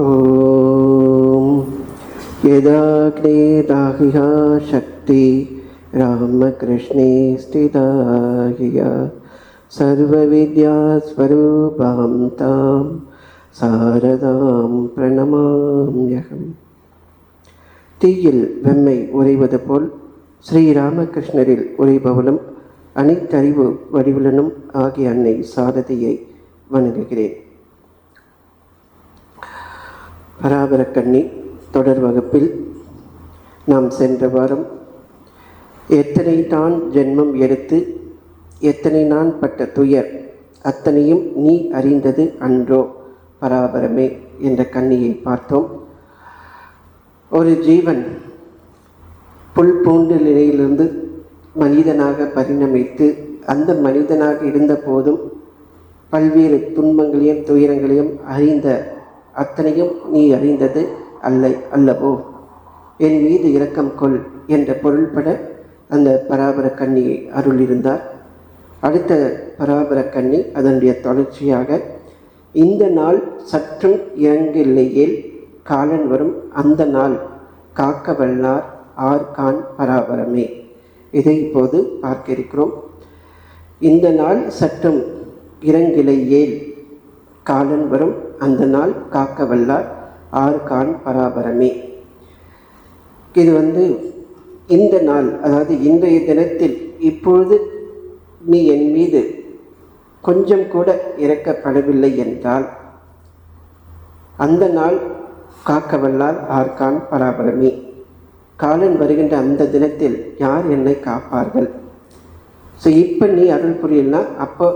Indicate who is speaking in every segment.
Speaker 1: ஓம் யதாக்னேதாஹியா சக்தி ராமகிருஷ்ணே ஸ்திதாஹியா சர்வவித்யா ஸ்வரூபாம் தாம் சாரதாம் பிரணமாம்யகம். தீயில் வெம்மை உறைவது போல் ஸ்ரீராமகிருஷ்ணரில் உறைபவளும் அனைத்தறிவு வடிவுலனும் ஆகிய அன்னை சாரதியை வணங்குகிறேன். பராபரக்கண்ணி தொடர் வகுப்பில் நாம் சென்ற வாரம் எத்தனை தான் ஜென்மம் எடுத்து எத்தனை நான் பட்ட துயர் அத்தனையும் நீ அறிந்தது அன்றோ பராபரமே என்ற கண்ணியை பார்த்தோம். ஒரு ஜீவன் புல் பூண்டு நிலையிலிருந்து மனிதனாக பரிணமித்து அந்த மனிதனாக இருந்த போதும் பல்வேறு துன்பங்களையும் துயரங்களையும் அறிந்த அத்தனையும் நீ அறிந்தது அல்லவோ, என் மீது இரக்கம் கொள் என்ற பொருள்பட அந்த பராபர கண்ணியை அருளிருந்தார். அடுத்த பராபர கண்ணி அதனுடைய தொடர்ச்சியாக இந்த நாள் சற்றும் இறங்கில்லையேல் காலன் வரும் அந்த நாள் காக்க வல்லார் ஆர்கான் பராபரமே. இதை இப்போது பார்க்க இருக்கிறோம். இந்த நாள் சற்றும் இறங்கிலையேல் காலன் வரும் அந்த நாள் காக்க வல்லார் ஆர்கான் பராபரமே. இது இந்த நாள், அதாவது இன்றைய தினத்தில் இப்பொழுது நீ என் மீது கொஞ்சம் கூட இறக்கப்படவில்லை என்றால் அந்த நாள் காக்க வல்லார் ஆர்கான் பராபரமே. காலன் வருகின்ற அந்த தினத்தில் யார் என்னை காப்பார்கள்? ஸோ இப்போ நீ அருள் புரியலனா அப்போ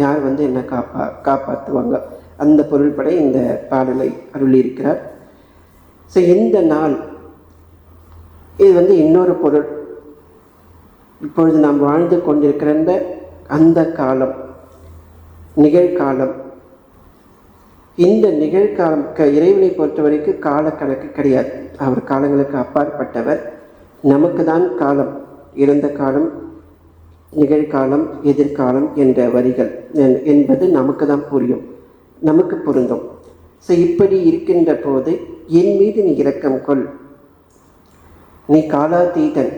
Speaker 1: யார் என்னை காப்பாற்றுவாங்க? அந்த பொருள்பட இந்த பாடலை அருளியிருக்கிறார். ஸோ இந்த நாள் இது இன்னொரு பொருள். இப்பொழுது நாம் வாழ்ந்து கொண்டிருக்கிற அந்த காலம், நிகழ்காலம். இந்த நிகழ்காலம் இறைவனை பொறுத்த வரைக்கும் காலக்கணக்கு கிடையாது. அவர் காலங்களுக்கு அப்பாற்பட்டவர். நமக்கு தான் காலம், இறந்த காலம், நிகழ்காலம், எதிர்காலம் என்ற வரிகள் என்பது நமக்கு தான் புரியும், நமக்கு பொருந்தும். ஸோ இப்படி இருக்கின்ற போது என் மீது நீ இரக்கம் கொள். நீ காலாதீதன்.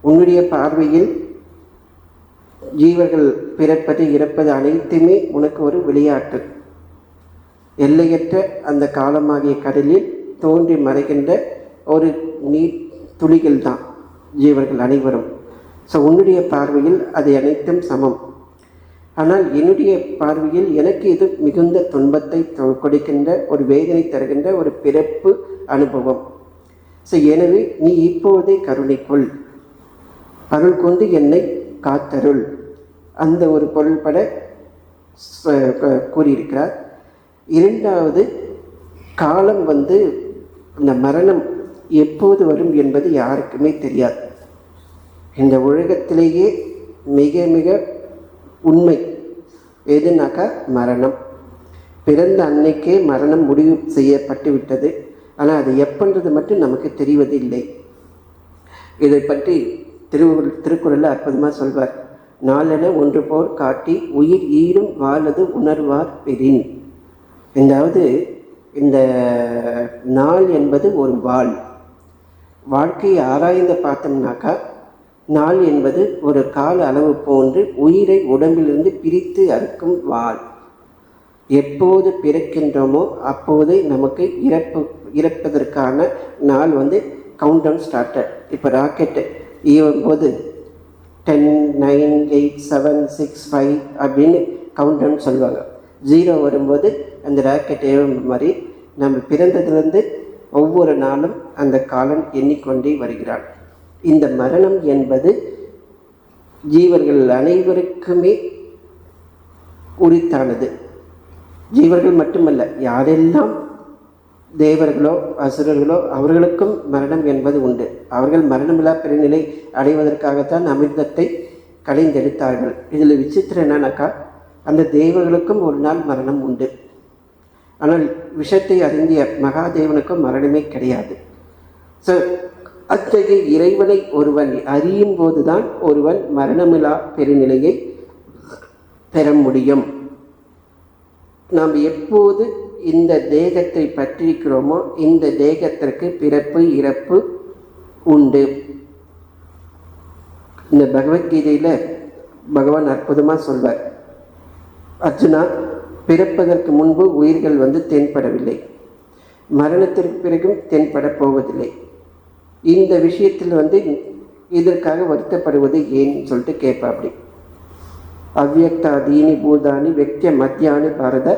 Speaker 1: உன்னுடைய பார்வையில் ஜீவர்கள் பிறப்பது இறப்பது அனைத்துமே உனக்கு ஒரு விளையாட்டு. எல்லையற்ற அந்த காலமாகிய கடலில் தோன்றி மறைகின்ற ஒரு நீர் துளிகள் தான் ஜீவர்கள் அனைவரும். ஸோ உன்னுடைய பார்வையில் அது அனைத்தும் சமம். ஆனால் என்னுடைய பார்வையில் எனக்கு இது மிகுந்த துன்பத்தை கொடுக்கின்ற ஒரு வேதனை தருகின்ற ஒரு பிறப்பு அனுபவம். ஸோ எனவே நீ இப்போதே கருணை கொள், அருள் கொண்டு என்னை காத்தருள். அந்த ஒரு பொருள்பட கூறியிருக்கிறார். இரண்டாவது, காலம் இந்த மரணம் எப்போது வரும் என்பது யாருக்குமே தெரியாது. இந்த உலகத்திலேயே மிக மிக உண்மை எதுனாக்கா மரணம். பிறந்த அன்னைக்கே மரணம் முடிவு செய்யப்பட்டு விட்டது. ஆனால் அது எப்பன்றது மட்டும் நமக்கு தெரிவதில்லை. இதை பற்றி திருக்குறளில் அற்புதமாக சொல்வார். நாளென ஒன்று போர் காட்டி உயிர் ஈரும் வாழது உணர்வார் பெறின். அதாவது இந்த நாள் என்பது ஒரு வாள். வாழ்க்கையை ஆராய்ந்து பார்த்தோம்னாக்கா நாள் என்பது ஒரு கால அளவு போன்று உயிரை உடம்பிலிருந்து பிரித்து அறுக்கும் வாள். எப்போது பிறக்கின்றோமோ அப்போது நமக்கு இறப்பதற்கான நாள் கவுண்ட் டவுன் ஸ்டார்டட். இப்போ ராக்கெட்டு ஈவும்போது 10, 9, 8, 7, 6, 5 அப்படின்னு கவுண்ட் டவுன் சொல்லுவாங்க. 0 வரும்போது அந்த ராக்கெட் ஏவும் மாதிரி நம்ம பிறந்ததுலேருந்து ஒவ்வொரு நாளும் அந்த காலம் எண்ணிக்கொண்டே வருகிறாள். இந்த மரணம் என்பது ஜீவர்கள் அனைவருக்குமே உரித்தானது. ஜீவர்கள் மட்டுமல்ல, யாரெல்லாம் தேவர்களோ அசுரர்களோ அவர்களுக்கும் மரணம் என்பது உண்டு. அவர்கள் மரணமில்லா பெருநிலை அடைவதற்காகத்தான் அமிர்தத்தை கலைந்தெடுத்தார்கள். இதில் விசித்திரம் என்னன்னாக்கா, அந்த தேவர்களுக்கும் ஒரு நாள் மரணம் உண்டு. ஆனால் விஷத்தை அறிந்திய மகாதேவனுக்கும் மரணமே கிடையாது. ஸோ அத்தகைய இறைவனை ஒருவன் அறியும் போதுதான் ஒருவன் மரணமில்லா பெருநிலையை பெற முடியும். நாம் எப்போது இந்த தேகத்தை பற்றிருக்கிறோமோ இந்த தேகத்திற்கு பிறப்பு இறப்பு உண்டு. இந்த பகவத்கீதையில் பகவான் அற்புதமாக சொல்வார், அர்ஜுனா, பிறப்பதற்கு முன்பு உயிர்கள் தென்படவில்லை, மரணத்திற்கு பிறகும் தென்பட போவதில்லை. இந்த விஷயத்தில் இதற்காக வருத்தப்படுவது ஏன்னு சொல்லிட்டு கேட்பா. அப்படி அவ்யக்தாதீனி பூதானி வெக்திய மத்தியானி பாரத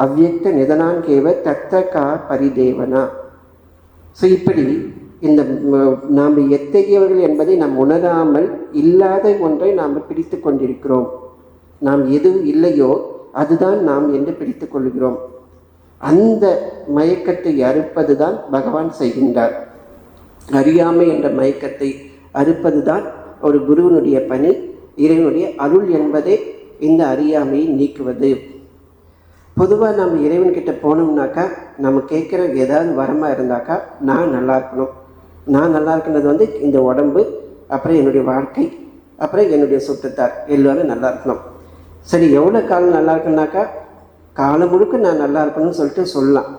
Speaker 1: அவ்யக்த நிதனான்கேவ தத்த கா பரிதேவனா. ஸோ இப்படி இந்த நாம் எத்தகையவர்கள் என்பதை நாம் உணராமல் இல்லாத ஒன்றை நாம் பிடித்து கொண்டிருக்கிறோம். நாம் எது இல்லையோ அதுதான் நாம் என்று பிடித்து கொள்கிறோம். அந்த மயக்கத்தை அறுப்பது தான் பகவான் செய்கின்றார். அறியாமை என்ற மயக்கத்தை அறுப்பது தான் ஒரு குருவனுடைய பணி. இறைவனுடைய அருள் என்பதே இந்த அறியாமையை நீக்குவது. பொதுவாக நம்ம இறைவன்கிட்ட போனோம்னாக்கா நம்ம கேட்குற ஏதாவது வரமாக இருந்தாக்கா, நான் நல்லா இருக்கணும், நான் நல்லா இருக்கிறது இந்த உடம்பு, அப்புறம் என்னுடைய வாழ்க்கை, அப்புறம் என்னுடைய சுற்றத்தார் எல்லோரும் நல்லா இருக்கணும். சரி, எவ்வளோ காலம் நல்லா இருக்குனாக்கா, காலம் முழுக்க நான் நல்லா இருக்கணும்னு சொல்லிட்டு சொல்லலாம்.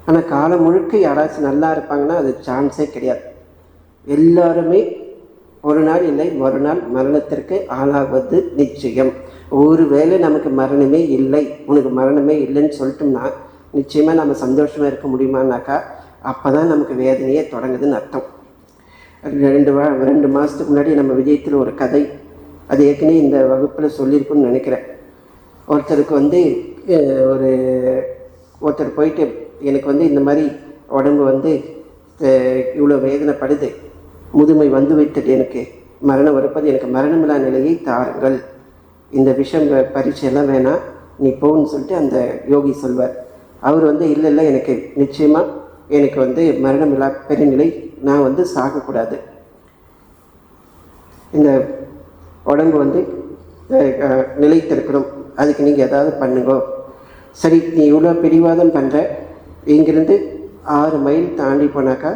Speaker 1: ஆனால் காலம் முழுக்க யாராச்சும் நல்லா இருப்பாங்கன்னா அது சான்ஸே கிடையாது. எல்லாருமே ஒரு நாள் இல்லை மறுநாள் மரணத்திற்கு ஆளாவது நிச்சயம். ஒரு வேளை நமக்கு மரணமே இல்லை, உனக்கு மரணமே இல்லைன்னு சொல்லிட்டோம்னா நிச்சயமாக நம்ம சந்தோஷமாக இருக்க முடியுமானாக்கா அப்போ தான் நமக்கு வேதனையே தொடங்குதுன்னு அர்த்தம். 2 மாதத்துக்கு முன்னாடி நம்ம விஜயத்தில் ஒரு கதை, அது ஏற்கனவே இந்த வகுப்பில் சொல்லியிருக்குன்னு நினைக்கிறேன். ஒருத்தருக்கு ஒருத்தர் போயிட்டு, எனக்கு இந்த மாதிரி உடம்பு இவ்வளோ வேதனைப்படுது, முதுமை விட்டது, எனக்கு மரணம் வரப்பது, எனக்கு மரணமில்லா நிலையை தாருங்கள், இந்த விஷம் பரீட்சையெல்லாம் வேணாம், நீ போன்னு சொல்லிட்டு அந்த யோகி சொல்வார். அவர் இல்லை, எனக்கு நிச்சயமாக எனக்கு மரணமில்லா பெருநிலை, நான் சாகக்கூடாது, இந்த உடம்பு நிலைத்திருக்கணும், அதுக்கு நீங்கள் ஏதாவது பண்ணுங்க. சரி, நீ இவ்வளோ பிடிவாதம் பண்ணுற, இங்கிருந்து 6 மைல் தாண்டி போனாக்கா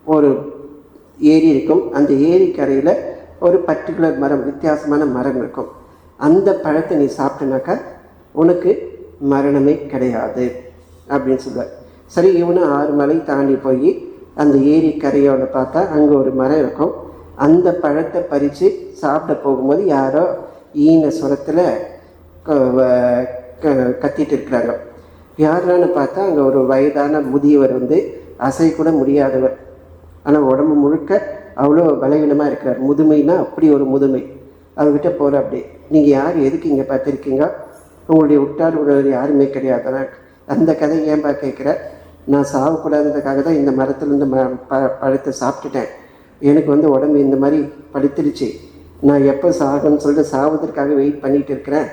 Speaker 1: ஒரு ஏரி இருக்கும். அந்த ஏரி கரையில் ஒரு பர்டிகுலர் மரம், வித்தியாசமான மரம் இருக்கும். அந்த பழத்தை நீ சாப்பிட்டனாக்கா உனக்கு மரணமே கிடையாது அப்படின்னு சொல்லுவார். சரி, இவனு 6 மலை தாண்டி போய் அந்த ஏரி கரையோட பார்த்தா அங்கே ஒரு மரம் இருக்கும். அந்த பழத்தை பறித்து சாப்பிட போகும்போது யாரோ ஈன சுரத்தில் கத்திட்டு இருக்கிறாங்க. யாரான்னு பார்த்தா அங்கே ஒரு வயதான முதியவர், அசை கூட முடியாதவர், ஆனால் உடம்பு முழுக்க அவ்வளோ பலவீனமாக இருக்கிறார். முதுமைனா அப்படி ஒரு முதுமை. அவர்கிட்ட போகிற அப்படி, நீங்கள் யார், எதுக்கு இங்கே பார்த்துருக்கீங்க, உங்களுடைய உற்றார் உறவர் யாருமே கிடையாதுனா, அந்த கதை ஏன்பா கேட்குற, நான் சாகக்கூடாததுக்காக தான் இந்த மரத்துலேருந்து பழத்தை சாப்பிட்டுட்டேன், எனக்கு உடம்பு இந்த மாதிரி படுத்துருச்சு, நான் எப்போ சாகணும்னு சொல்லிட்டு சாவதற்காக வெயிட் பண்ணிகிட்டு இருக்கிறேன்,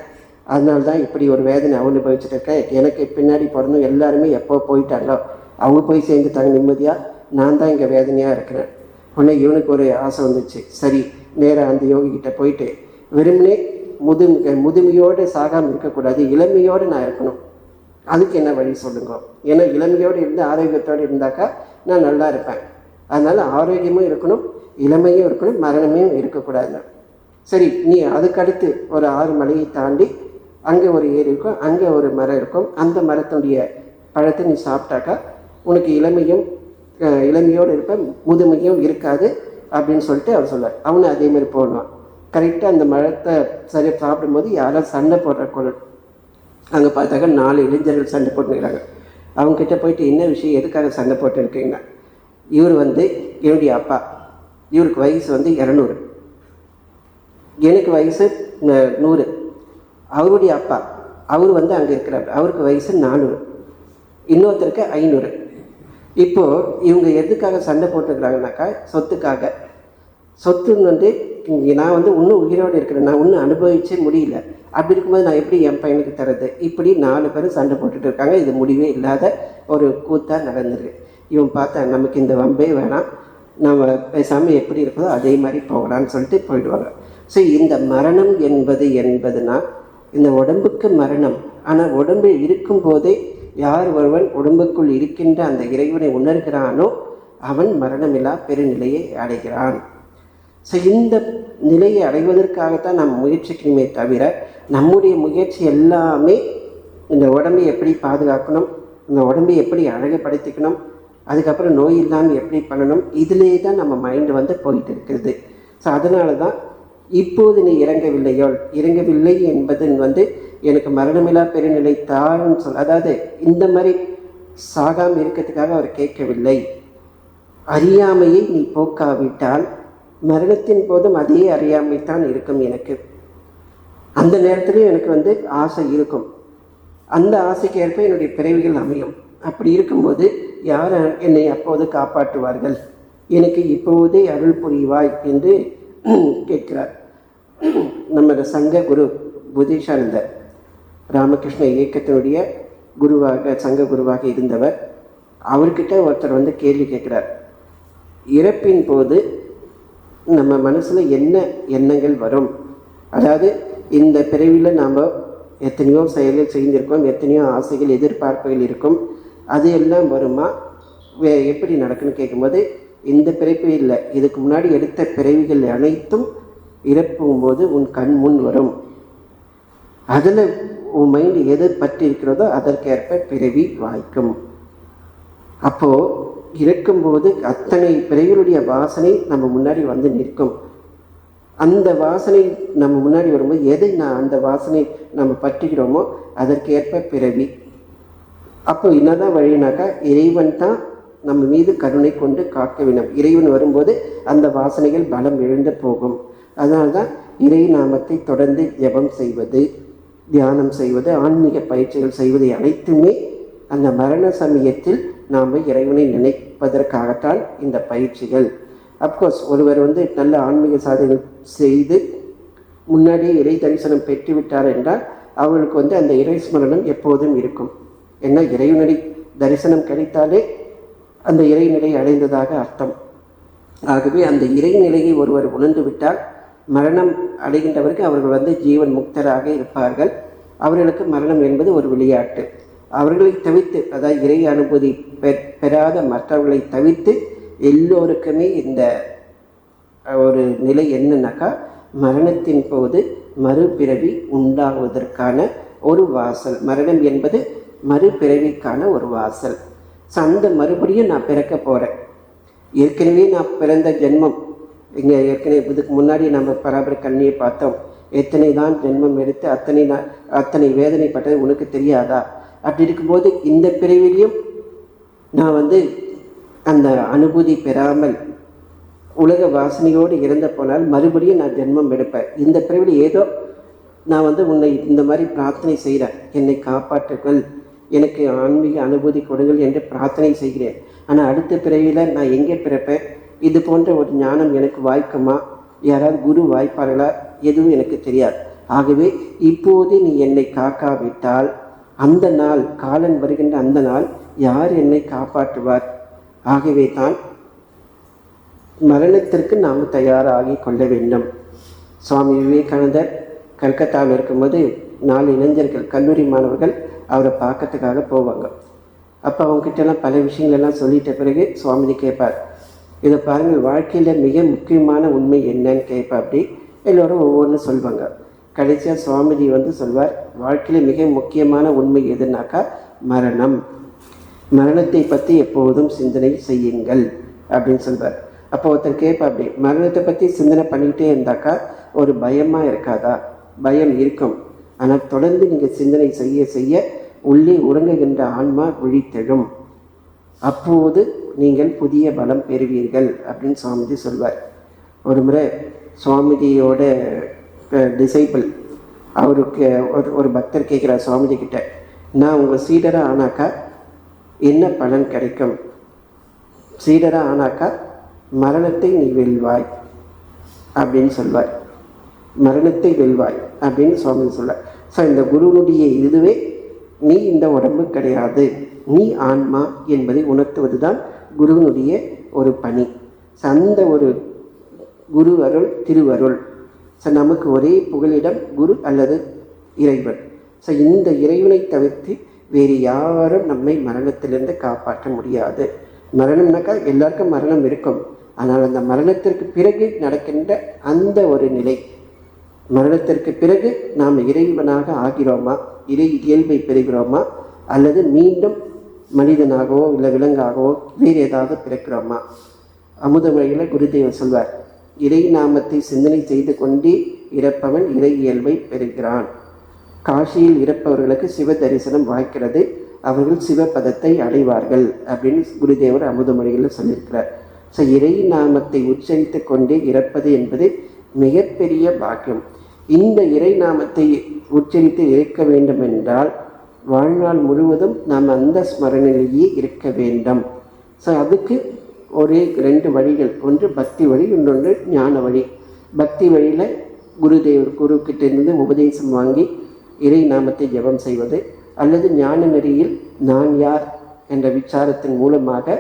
Speaker 1: அதனால தான் இப்படி ஒரு வேதனை அனுபவிச்சுட்டு இருக்கேன். எனக்கு பின்னாடி பிறந்தும் எல்லாருமே எப்போ போயிட்டாங்களோ அவங்க போய் சேர்ந்துட்டாங்க நிம்மதியாக, நான் தான் இங்கே வேதனையாக இருக்கிறேன். உடனே இவனுக்கு ஒரு ஆசை வந்துச்சு. சரி, நேராக அந்த யோகிக்கிட்ட போயிட்டு, வெறுமனே முதுமையோடு சாகாமல் இருக்கக்கூடாது, இளமையோடு நான் இருக்கணும், அதுக்கு என்ன வழி சொல்லுங்க, ஏன்னா இளமையோடு இருந்து ஆரோக்கியத்தோடு இருந்தாக்கா நான் நல்லா இருப்பேன், அதனால் ஆரோக்கியமும் இருக்கணும், இளமையும் இருக்கணும், மரணமே இருக்கக்கூடாது. சரி, நீ அதுக்கடுத்து ஒரு 6 மலையை தாண்டி அங்கே ஒரு ஏரி இருக்கும், அங்கே ஒரு மரம் இருக்கும், அந்த மரத்துடைய பழத்தை நீ சாப்பிட்டாக்கா உனக்கு இளமையோடு இருப்பேன், முதுமையும் இருக்காது அப்படின்னு சொல்லிட்டு அவர் சொல்வார். அவனை அதே மாதிரி போடுவான். கரெக்டாக அந்த மரத்தை சரியாக சாப்பிடும்போது யாரோ சண்டை போடுற குரல். அங்கே பார்த்தாக்கா 4 இளைஞர்கள் சண்டை போட்டுக்கிறாங்க. அவங்ககிட்ட போயிட்டு, என்ன விஷயம், எதுக்காக சண்டை போட்டு இருக்கீங்க? இவர் என்னுடைய அப்பா, இவருக்கு வயசு 200, எனக்கு வயசு 100. அவருடைய அப்பா அவர் அங்கே இருக்கிறார், அவருக்கு வயசு 400, இன்னொருத்தருக்கு 500. இப்போது இவங்க எதுக்காக சண்டை போட்டுக்கிறாங்கனாக்கா சொத்துக்காக. சொத்து நான் இன்னும் உயிரோடு இருக்கிறேன், நான் இன்னும் அனுபவிச்சே முடியல, அப்படி இருக்கும்போது நான் எப்படி என் பையனுக்கு தரது? இப்படி 4 பேர் சண்டை போட்டுட்டு இருக்காங்க. இது முடிவே இல்லாத ஒரு கூத்தாக நடந்துருக்கு. இவன் பார்த்தா நமக்கு இந்த வம்பே வேணாம், நம்ம பேசாமல் எப்படி இருக்குதோ அதே மாதிரி போகலான்னு சொல்லிட்டு போயிடுவாங்க. ஸோ இந்த மரணம் என்பதுனா இந்த உடம்புக்கு மரணம். ஆனால் உடம்பு இருக்கும்போதே யார் ஒருவன் உடம்புக்குள் இருக்கின்ற அந்த இறைவனை உணர்கிறானோ அவன் மரணமில்லா பெருநிலையை அடைகிறான். ஸோ இந்த நிலையை அடைவதற்காகத்தான் நாம் முயற்சிக்கணுமே தவிர, நம்முடைய முயற்சி எல்லாமே இந்த உடம்பை எப்படி பாதுகாக்கணும், இந்த உடம்பை எப்படி அழகுபடுத்திக்கணும், அதுக்கப்புறம் நோய் இல்லாமல் எப்படி பண்ணணும், இதிலே தான் நம்ம மைண்டு வந்து போயிட்டு இருக்கிறது. ஸோ அதனால தான் இப்போது நீ இறங்கவில்லை என்பது வந்து எனக்கு மரணமில்லா பெருநிலை தான்னு சொல். அதாவது இந்த மாதிரி சாகாமல் இருக்கிறதுக்காக அவர் கேட்கவில்லை. அறியாமையை நீ போக்காவிட்டால் மரணத்தின் போதும் அதே அறியாமை தான் இருக்கும். எனக்கு அந்த நேரத்துலையும் எனக்கு வந்து ஆசை இருக்கும். அந்த ஆசைக்கு ஏற்ப என்னுடைய பிறவிகள் அமையும். அப்படி இருக்கும்போது யார் என்னை அப்போது காப்பாற்றுவார்கள்? எனக்கு இப்போதே அருள் புரிவாய் என்று கேட்கிறார். நமது சங்க குரு புதிஷானந்தர் ராமகிருஷ்ண இயக்கத்தினுடைய குருவாக, சங்க குருவாக இருந்தவர். அவர்கிட்ட ஒருத்தர் வந்து கேள்வி கேட்குறார். இறப்பின் போது நம்ம மனசில் என்ன எண்ணங்கள் வரும்? அதாவது இந்த பிறவியில் நாம் எத்தனையோ செயல்கள் செய்திருக்கோம், எத்தனையோ ஆசைகள், எதிர்பார்ப்புகள் இருக்கும், அது எல்லாம் வருமா? எப்படி நடக்குன்னு கேட்கும்போது, இந்த பிறப்பு இல்லை, இதுக்கு முன்னாடி எடுத்த பிறவிகள் அனைத்தும் இறப்பும் போது உன் கண் முன் வரும். அதில் உன் மைண்டு எது பற்றி இருக்கிறதோ அதற்கேற்ப பிறவி வாய்க்கும். அப்போது இறக்கும்போது அத்தனை பிறவிகளுடைய வாசனை நம்ம முன்னாடி வந்து நிற்கும். அந்த வாசனை நம்ம முன்னாடி வரும்போது எதை அந்த வாசனை நம்ம பற்றுகிறோமோ அதற்கேற்ப பிறவி. அப்போ என்னதான் வழினாக்கா, இறைவன் தான் நம்ம மீது கருணை கொண்டு காக்க வேண்டும். இறைவன் வரும்போது அந்த வாசனைகள் பலம் எழுந்து போகும். அதனால தான் இறை நாமத்தை தொடர்ந்து ஜெபம் செய்வது, தியானம் செய்வது, ஆன்மீக பயிற்சிகள் செய்வது அனைத்துமே அந்த மரண சமயத்தில் நாம் இறைவனை நினைப்பதற்காகத்தான் இந்த பயிற்சிகள். அப்கோர்ஸ் ஒருவர் வந்து நல்ல ஆன்மீக சாதனை செய்து முன்னாடியே இறை தரிசனம் பெற்றுவிட்டார் என்றால் அவர்களுக்கு வந்து அந்த இறை ஸ்மரணம் எப்போதும் இருக்கும். ஏன்னா இறைவனடி தரிசனம் கிடைத்தாலே அந்த இறைநிலை அடைந்ததாக அர்த்தம். ஆகவே அந்த இறைநிலையை ஒருவர் உணர்ந்து விட்டால் மரணம் அடைகின்றவருக்கு அவர்கள் வந்து ஜீவன் முக்தராக இருப்பார்கள். அவர்களுக்கு மரணம் என்பது ஒரு விளையாட்டு. அவர்களை தவிர்த்து, அதாவது இறை அனுபூதி பெறாத மற்றவர்களை தவிர்த்து எல்லோருக்குமே இந்த ஒரு நிலை என்னன்னாக்கா, மரணத்தின் போது மறுபிறவி உண்டாகுவதற்கான ஒரு வாசல். மரணம் என்பது மறுபிறவிக்கான ஒரு வாசல். ஸோ அந்த மறுபடியும் நான் பிறக்க போகிறேன். ஏற்கனவே நான் பிறந்த ஜென்மம் இங்கே ஏற்கனவே இதுக்கு முன்னாடி நம்ம பராபர கண்ணியை பார்த்தோம். எத்தனை தான் ஜென்மம் எடுத்து அத்தனை வேதனைப்பட்டது உனக்கு தெரியாதா? அப்படி இருக்கும்போது இந்த பிறவிலையும் நான் வந்து அந்த அனுபூதி பெறாமல் உலக வாசனையோடு இறந்து போனால் மறுபடியும் நான் ஜென்மம் எடுப்பேன். இந்த பிறவியில் ஏதோ நான் வந்து உன்னை இந்த மாதிரி பிரார்த்தனை செய்கிறேன், என்னை காப்பாற்றுங்கள், எனக்கு ஆன்மீக அனுபூதி கொடுங்கள் என்று பிரார்த்தனை செய்கிறேன். ஆனால் அடுத்த பிறவியில் நான் எங்கே பிறப்பேன்? இது போன்ற ஒரு ஞானம் எனக்கு வாய்க்குமா? யாராவது குரு வாய்ப்பார்களா? எதுவும் எனக்கு தெரியாது. ஆகவே இப்போது நீ என்னை காக்காவிட்டால் அந்த நாள், காலன் வருகின்ற அந்த நாள் யார் என்னை காப்பாற்றுவார்? ஆகவே தான் மரணத்திற்கு நாம் தயாராகி கொள்ள வேண்டும். சுவாமி விவேகானந்தர் கல்கத்தாவில் இருக்கும்போது 4 இளைஞர்கள், கல்லூரி மாணவர்கள் அவரை பார்க்கறதுக்காக போவாங்க. அப்போ அவங்ககிட்டலாம் பல விஷயங்களெல்லாம் சொல்லிட்ட பிறகு சுவாமிஜி கேட்பார், இதை பாருங்கள், வாழ்க்கையில் மிக முக்கியமான உண்மை என்னன்னு கேட்பா. அப்படி எல்லோரும் ஒவ்வொன்றும் சொல்வாங்க. கடைசியாக சுவாமிஜி வந்து சொல்வார், வாழ்க்கையில் மிக முக்கியமான உண்மை எதுனாக்கா மரணம். மரணத்தை பற்றி எப்போதும் சிந்தனை செய்யுங்கள் அப்படின்னு சொல்வார். அப்போ ஒருத்தர் கேட்பா, அப்படி மரணத்தை பற்றி சிந்தனை பண்ணிக்கிட்டே இருந்தாக்கா ஒரு பயமாக இருக்காதா? பயம் இருக்கும். ஆனால் தொடர்ந்து நீங்கள் சிந்தனை செய்ய செய்ய உள்ளே உறங்குகின்ற ஆன்மா விழித்தெழும். அப்போது நீங்கள் புதிய பலம் பெறுவீர்கள் அப்படின்னு சுவாமிஜி சொல்வார். ஒரு முறை சுவாமிஜியோட டிசைபிள் அவருக்கு ஒரு பக்தர் கேட்குறார் சுவாமிஜி கிட்ட, நான் உங்கள் சீடராக ஆனாக்கா என்ன பலன் கிடைக்கும்? சீடராக ஆனாக்கா மரணத்தை நீ வெல்வாய் அப்படின்னு சொல்வார். மரணத்தை வெல்வாய் அப்படின்னு சுவாமி சொல்வார். ஸோ இந்த குருவுடைய இதுவே நீ இந்த உடம்பு கிடையாது, நீ ஆன்மா என்பதை உணர்த்துவது தான் குருவினுடைய ஒரு பணி. ஸோ அந்த ஒரு குரு அருள், திருவருள். ஸோ நமக்கு ஒரே புகலிடம் குரு அல்லது இறைவன். ஸோ இந்த இறைவனை தவிர்த்து வேறு யாரும் நம்மை மரணத்திலிருந்து காப்பாற்ற முடியாது. மரணம்னாக்கா எல்லாருக்கும் மரணம் இருக்கும். ஆனால் அந்த மரணத்திற்கு பிறகு நடக்கின்ற அந்த ஒரு நிலை, மரணத்திற்கு பிறகு நாம் இறைவனாக ஆகிறோமா, இறை இயல்பை பெறுகிறோமா, அல்லது மீண்டும் மனிதனாகவோ இல்லை விலங்காகவோ வேறு ஏதாவது பிறக்கிறோமா? அமுதமொழியில் குருதேவர் சொல்வார், இறை நாமத்தை சிந்தனை செய்து கொண்டே இறப்பவன் இறை இயல்பை பெறுகிறான். காசியில் இறப்பவர்களுக்கு சிவ தரிசனம் வாய்க்கிறது, அவர்கள் சிவபதத்தை அடைவார்கள் அப்படின்னு குருதேவர் அமுதமொழிகளில் சொல்லியிருக்கிறார். ஸோ இறை நாமத்தை உச்சரித்து கொண்டே இறப்பது என்பது மிகப்பெரிய பாக்கியம். இந்த இறை நாமத்தை உச்சரித்து இறக்க வேண்டும் என்றால் வாழ்நாள் முழுவதும் நாம் அந்த ஸ்மரணையிலேயே இருக்க வேண்டும். ஸோ அதுக்கு ஒரே 2 வழிகள், ஒன்று பக்தி வழி, இன்னொன்று ஞான வழி. பக்தி வழியில் குருக்கிட்டிருந்து உபதேசம் வாங்கி இறை நாமத்தை ஜெபம் செய்வது, அல்லது ஞான நெறியில் நான் யார் என்ற விசாரத்தின் மூலமாக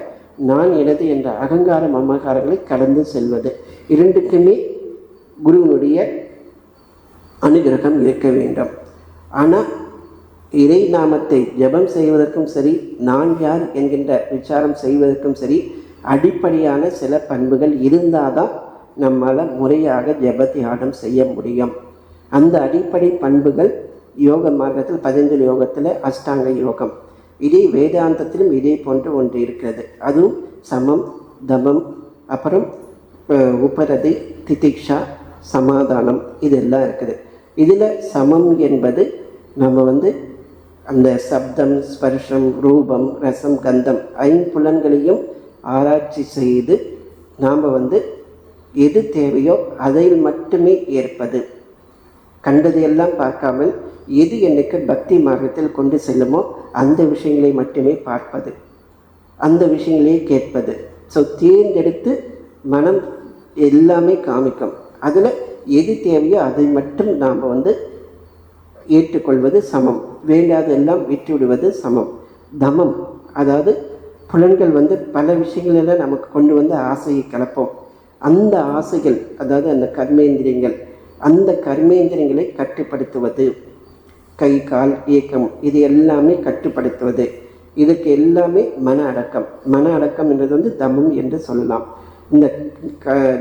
Speaker 1: நான் எனது என்ற அகங்கார மமகாரங்களை கடந்து செல்வது. 2க்குமே குருவினுடைய அனுகிரகம் இருக்க வேண்டும். ஆனால் இறை நாமத்தை ஜெபம் செய்வதற்கும் சரி, நான் யார் என்கின்ற விசாரம் செய்வதற்கும் சரி, அடிப்படையான சில பண்புகள் இருந்தால் தான் நம்மால் முறையாக ஜெப தியானம் செய்ய முடியும். அந்த அடிப்படை பண்புகள் யோக மார்க்கத்தில், பதஞ்சலி யோகத்தில் அஷ்டாங்க யோகம், இதே வேதாந்தத்திலும் இதே போன்று ஒன்று இருக்கிறது. அதுவும் சமம், தமம், அப்புறம் உபரதி, திதிக்ஷா, சமாதானம், இதெல்லாம் இருக்குது. இதில் சமம் என்பது நம்ம அந்த சப்தம், ஸ்பர்ஷம், ரூபம், ரசம், கந்தம் 5 புலன்களையும் ஆராய்ச்சி செய்து நாம் எது தேவையோ அதில் மட்டுமே ஏற்பது. கண்டதையெல்லாம் பார்க்காமல் எது எனக்கு பக்தி மார்க்கத்தில் கொண்டு செல்லுமோ அந்த விஷயங்களை மட்டுமே பார்ப்பது, அந்த விஷயங்களையே கேட்பது. ஸோ தேர்ந்தெடுத்து மனம் எல்லாமே காமிக்கும். அதில் எது தேவையோ அதை மட்டும் நாம் ஏற்றுக்கொள்வது சமம், வேண்டாதெல்லாம் விட்டுவிடுவது சமம். தமம், அதாவது புலன்கள் பல விஷயங்களெல்லாம் நமக்கு கொண்டு ஆசையை கலப்போம். அந்த ஆசைகள், அதாவது அந்த கர்மேந்திரியங்கள், அந்த கர்மேந்திரியங்களை கட்டுப்படுத்துவது, கை கால் இயக்கம், இது எல்லாமே கட்டுப்படுத்துவது. இதுக்கு எல்லாமே மன அடக்கம். மன அடக்கம் என்றது தமம் என்று சொல்லலாம். இந்த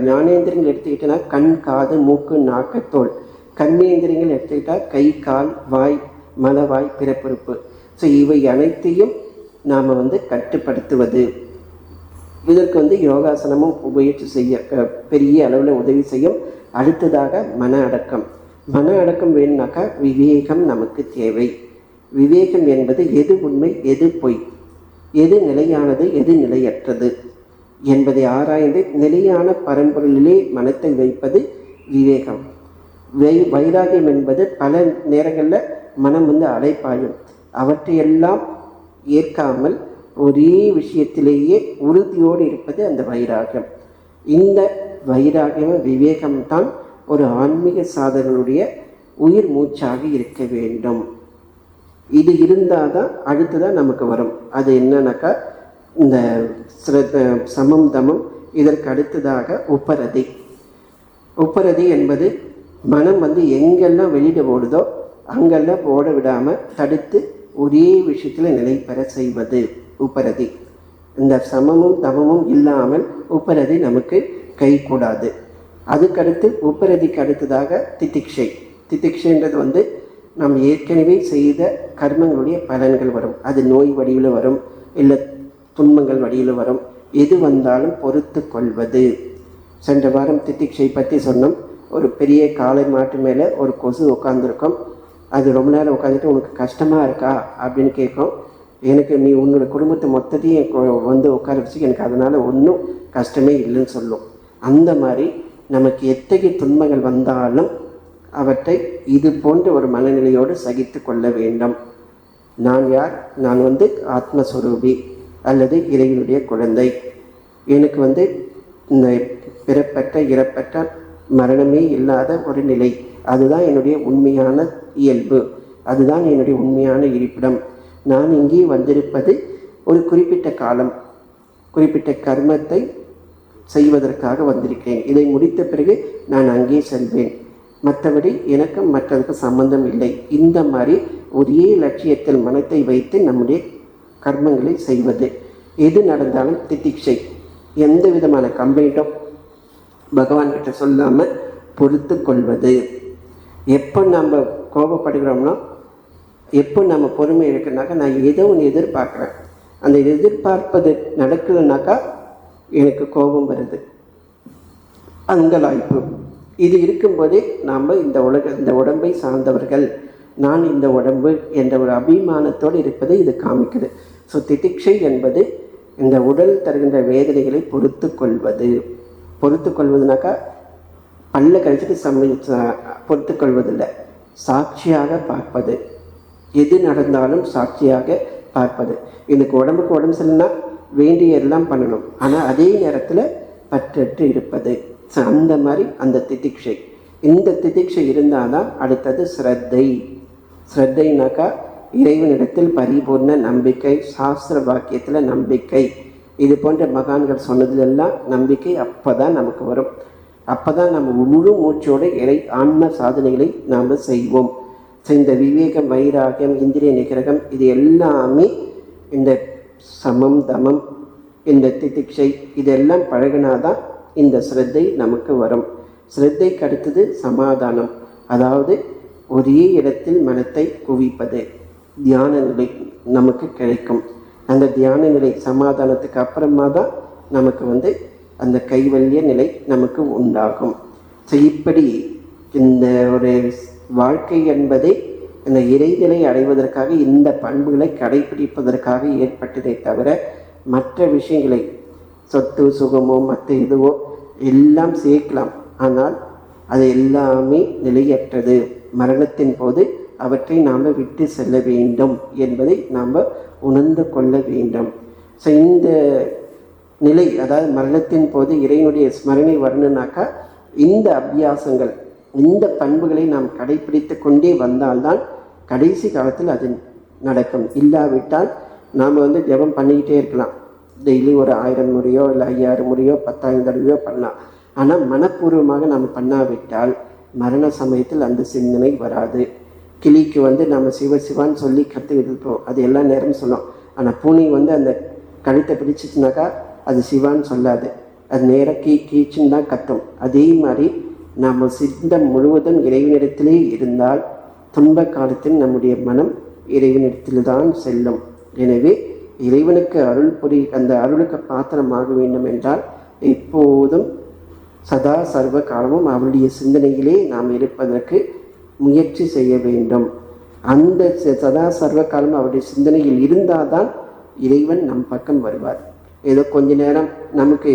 Speaker 1: ஞானேந்திரியங்கள் எடுத்துக்கிட்டோன்னா கண், காது, மூக்கு, நாக்கு, தோல். கர்மேந்திரியங்கள் எடுத்துக்கிட்டால் கை, கால், வாய், மலவாய், பிறப்புறுப்பு. ஸோ இவை அனைத்தையும் நாம் கட்டுப்படுத்துவது. இதற்கு யோகாசனமும் முயற்சி செய்ய பெரிய அளவில் உதவி செய்யும். அடுத்ததாக மன அடக்கம். மன அடக்கம் வேணும்னாக்கா விவேகம் நமக்கு தேவை. விவேகம் என்பது எது உண்மை, எது பொய், எது நிலையானது, எது நிலையற்றது என்பதை ஆராய்ந்து நிலையான பரம்பொருளிலே மனத்தை வைப்பது விவேகம். வைராகியம் என்பது பல நேரங்களில் மனம் அலைப்பாயும். அவற்றையெல்லாம் ஏற்காமல் ஒரே விஷயத்திலேயே உறுதியோடு இருப்பது அந்த வைராகியம். இந்த வைராகியம், விவேகம்தான் ஒரு ஆன்மீக சாதகனுடைய உயிர் மூச்சாக இருக்க வேண்டும். இது இருந்தால் தான் அடுத்துதான் நமக்கு வரும். அது என்னன்னாக்கா இந்த சமம், தமம். இதற்கு அடுத்ததாக உப்பரதி. உப்பரதி என்பது மனம் எங்கெல்லாம் வெளியிட ஓடுதோ அங்கெல்லாம் ஓட விடாமல் தடுத்து ஒரே விஷயத்தில் நிலை பெற செய்வது உப்பரதி. இந்த சமமும் தமமும் இல்லாமல் உப்பரதி நமக்கு கைகூடாது. அதுக்கடுத்து உப்பரதிக்கு அடுத்ததாக திதிக்ஷை. திதிக்ஷைன்றது நாம் ஏற்கனவே செய்த கர்மங்களுடைய பலன்கள் வரும். அது நோய் வடிவில் வரும், இல்லை துன்பங்கள் வடிவில் வரும். எது வந்தாலும் பொறுத்து கொள்வது. சென்ற வாரம் திதிக்ஷை பற்றி சொன்னோம். ஒரு பெரிய காளை மாட்டு மேலே ஒரு கொசு உட்காந்துருக்கும். அது ரொம்ப நேரம் உட்காந்துட்டு உனக்கு கஷ்டமாக இருக்கா அப்படின்னு கேட்கும். எனக்கு நீ உன்னோட குடும்பத்தை மொத்தத்தையும் உட்கார வச்சு எனக்கு அதனால் ஒன்றும் கஷ்டமே இல்லைன்னு சொல்லும். அந்த மாதிரி நமக்கு எத்தகைய துன்பங்கள் வந்தாலும் அவற்றை இது போன்ற ஒரு மனநிலையோடு சகித்து கொள்ள வேண்டும். நான் யார்? நான் ஆத்மஸ்வரூபி அல்லது இறைவனுடைய குழந்தை. எனக்கு இந்த பிறப்பற்ற இறப்பற்ற மரணமே இல்லாத ஒரு நிலை, அதுதான் என்னுடைய உண்மையான இயல்பு, அதுதான் என்னுடைய உண்மையான இருப்பிடம். நான் இங்கே வந்திருப்பது ஒரு குறிப்பிட்ட காலம், குறிப்பிட்ட கர்மத்தை செய்வதற்காக வந்திருக்கிறேன். இதை முடித்த பிறகு நான் அங்கே செல்வேன். மற்றபடி எனக்கும் மற்றதுக்கும் சம்பந்தம் இல்லை. இந்த மாதிரி ஒரே லட்சியத்தில் மனத்தை வைத்து நம்முடைய கர்மங்களை செய்வது. எது நடந்தாலும் திதிக்ஷை, எந்த விதமான கம்ப்ளைண்ட்டும் பகவான்கிட்ட சொல்லாமல் பொறுத்து கொள்வது. எப்போ நம்ம கோபப்படுகிறோம்னா, எப்போ நம்ம பொறுமை இருக்குனாக்கா நான் ஏதோ ஒன்று எதிர்பார்க்குறேன், அந்த எதிர்பார்ப்பது நடக்கலைனாக்கா எனக்கு கோபம் வருது, அங்கலாய்ப்பு. இது இருக்கும்போதே நாம் இந்த உடம்பை சார்ந்தவர்கள், நான் இந்த உடம்பு என்ற ஒரு அபிமானத்தோடு இருப்பதை இது காமிக்குது. ஸோ திதிக்ஷை என்பது இந்த உடல் தருகின்ற வேதனைகளை பொறுத்து கொள்வதுனாக்கா பல்ல கழிச்சிட்டு பொறுத்து கொள்வதில்லை, சாட்சியாக பார்ப்பது. எது நடந்தாலும் சாட்சியாக பார்ப்பது. எனக்கு உடம்புக்கு உடம்பு சரியில்லைன்னா வேண்டிய எல்லாம் பண்ணணும், ஆனால் அதே நேரத்தில் பற்றற்று இருப்பது. ஸோ அந்த மாதிரி அந்த திதிக்ஷை, இந்த திதிக்ஷை இருந்தால் தான் அடுத்தது ஸ்ரத்தைனாக்கா இறைவனிடத்தில் பரிபூர்ண நம்பிக்கை, சாஸ்திர வாக்கியத்தில் நம்பிக்கை. இது போன்ற மகான்கள் சொன்னதுலெல்லாம் நம்பிக்கை அப்போ தான் நமக்கு வரும். அப்போ தான் நம்ம முழு மூச்சோடு ஆன்ம சாதனைகளை நாம் செய்வோம். ஸோ இந்த விவேகம், வைராகியம், இந்திரிய நிகிரகம் இது எல்லாமே இந்த சமம், தமம், இந்த திதிக்ஷை இதெல்லாம் பழகினாதான் இந்த ஸ்ரத்தை நமக்கு வரும். ஸ்ரத்தைக்கு அடுத்தது சமாதானம், அதாவது ஒரே இடத்தில் மனத்தை குவிப்பது, தியான நிலை நமக்கு கிடைக்கும். அந்த தியான நிலை சமாதானத்துக்கு அப்புறமா தான் நமக்கு அந்த கைவல்ய நிலை நமக்கு உண்டாகும். ஸோ இப்படி இந்த ஒரு வாழ்க்கை என்பதே இந்த இறைநிலை அடைவதற்காக, இந்த பண்புகளை கடைபிடிப்பதற்காக ஏற்பட்டதை தவிர மற்ற விஷயங்களை, சொத்து சுகமோ மற்ற இதுவோ எல்லாம் சேர்க்கலாம், ஆனால் அது எல்லாமே நிலையற்றது. மரணத்தின் போது அவற்றை நாம் விட்டு செல்ல வேண்டும் என்பதை நாம் உணர்ந்து கொள்ள வேண்டும். ஸோ இந்த நிலை, அதாவது மரணத்தின் போது இறைவனுடைய ஸ்மரணை வரணுனாக்கா இந்த அபியாசங்கள், இந்த பண்புகளை நாம் கடைபிடித்து கொண்டே வந்தால்தான் கடைசி காலத்தில் அது நடக்கும். இல்லாவிட்டால் நாம் ஜெபம் பண்ணிக்கிட்டே இருக்கலாம், டெய்லி ஒரு 1000 முறையோ இல்லை 5000 முறையோ 10,000 தடவையோ பண்ணலாம். ஆனால் மனப்பூர்வமாக நாம் பண்ணாவிட்டால் மரண சமயத்தில் அந்த சிந்தனை வராது. கிளிக்கு நம்ம சிவான்னு சொல்லி கற்றுக்கிட்டு இருப்போம், அது எல்லா நேரமும் சொல்லும். ஆனால் பூனி அந்த கழுத்தை பிடிச்சிச்சுனாக்கா அது சிவான்னு சொல்லாது, அது நேராக கீச்சுன்னு தான் கத்தும். அதே மாதிரி நாம் சித்தம் முழுவதும் இறைவனிடத்திலே இருந்தால் துன்ப காலத்தில் நம்முடைய மனம் இறைவனிடத்தில் தான் செல்லும். எனவே இறைவனுக்கு அந்த அருளுக்கு பாத்திரமாக வேண்டும் என்றால் எப்போதும் சதா சர்வ காலமும் அவருடைய சிந்தனையிலே நாம் இருப்பதற்கு முயற்சி செய்ய வேண்டும். அந்த சதா சர்வ காலமும் அவருடைய சிந்தனையில் இருந்தால் தான் இறைவன் நம் பக்கம் வருவார். ஏதோ கொஞ்ச நேரம் நமக்கு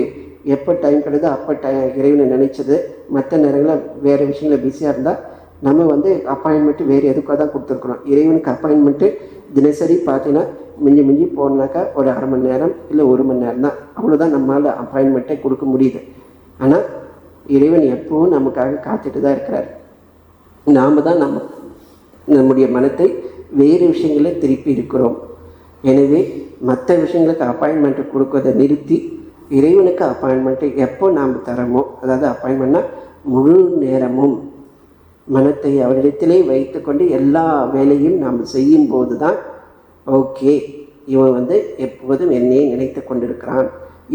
Speaker 1: எப்போ டைம் கிடையாது அப்போ இறைவனை நினைச்சது, மற்ற நேரங்களில் வேறு விஷயங்களில் பிஸியாக இருந்தால் நம்ம அப்பாயின்மெண்ட்டு வேறு எதுக்காக தான் கொடுத்துருக்குறோம். இறைவனுக்கு அப்பாயின்மெண்ட்டு தினசரி பார்த்தீங்கன்னா மிஞ்சி போனாக்கா ஒரு 1/2 மணி நேரம் இல்லை 1 மணி நேரம் தான், அவ்வளோதான் நம்மளால் அப்பாயின்மெண்ட்டை கொடுக்க முடியுது. ஆனால் இறைவன் எப்பவும் நமக்காக காத்துட்டு தான் இருக்கிறார். நாம் தான் நம்முடைய மனத்தை வேறு விஷயங்களில் திருப்பி இருக்கிறோம். எனவே மற்ற விஷயங்களுக்கு அப்பாயின்மெண்ட்டு கொடுக்கறதை நிறுத்தி இறைவனுக்கு அப்பாயின்மெண்ட்டை எப்போ நாம் தரமோ, அதாவது அப்பாயின்மெண்ட்னா முழு நேரமும் மனத்தை அவரிடத்திலே வைத்து கொண்டு எல்லா வேலையும் நாம் செய்யும்போது தான் ஓகே, இவன் எப்போதும் என்னையே நினைத்து கொண்டிருக்கிறான்,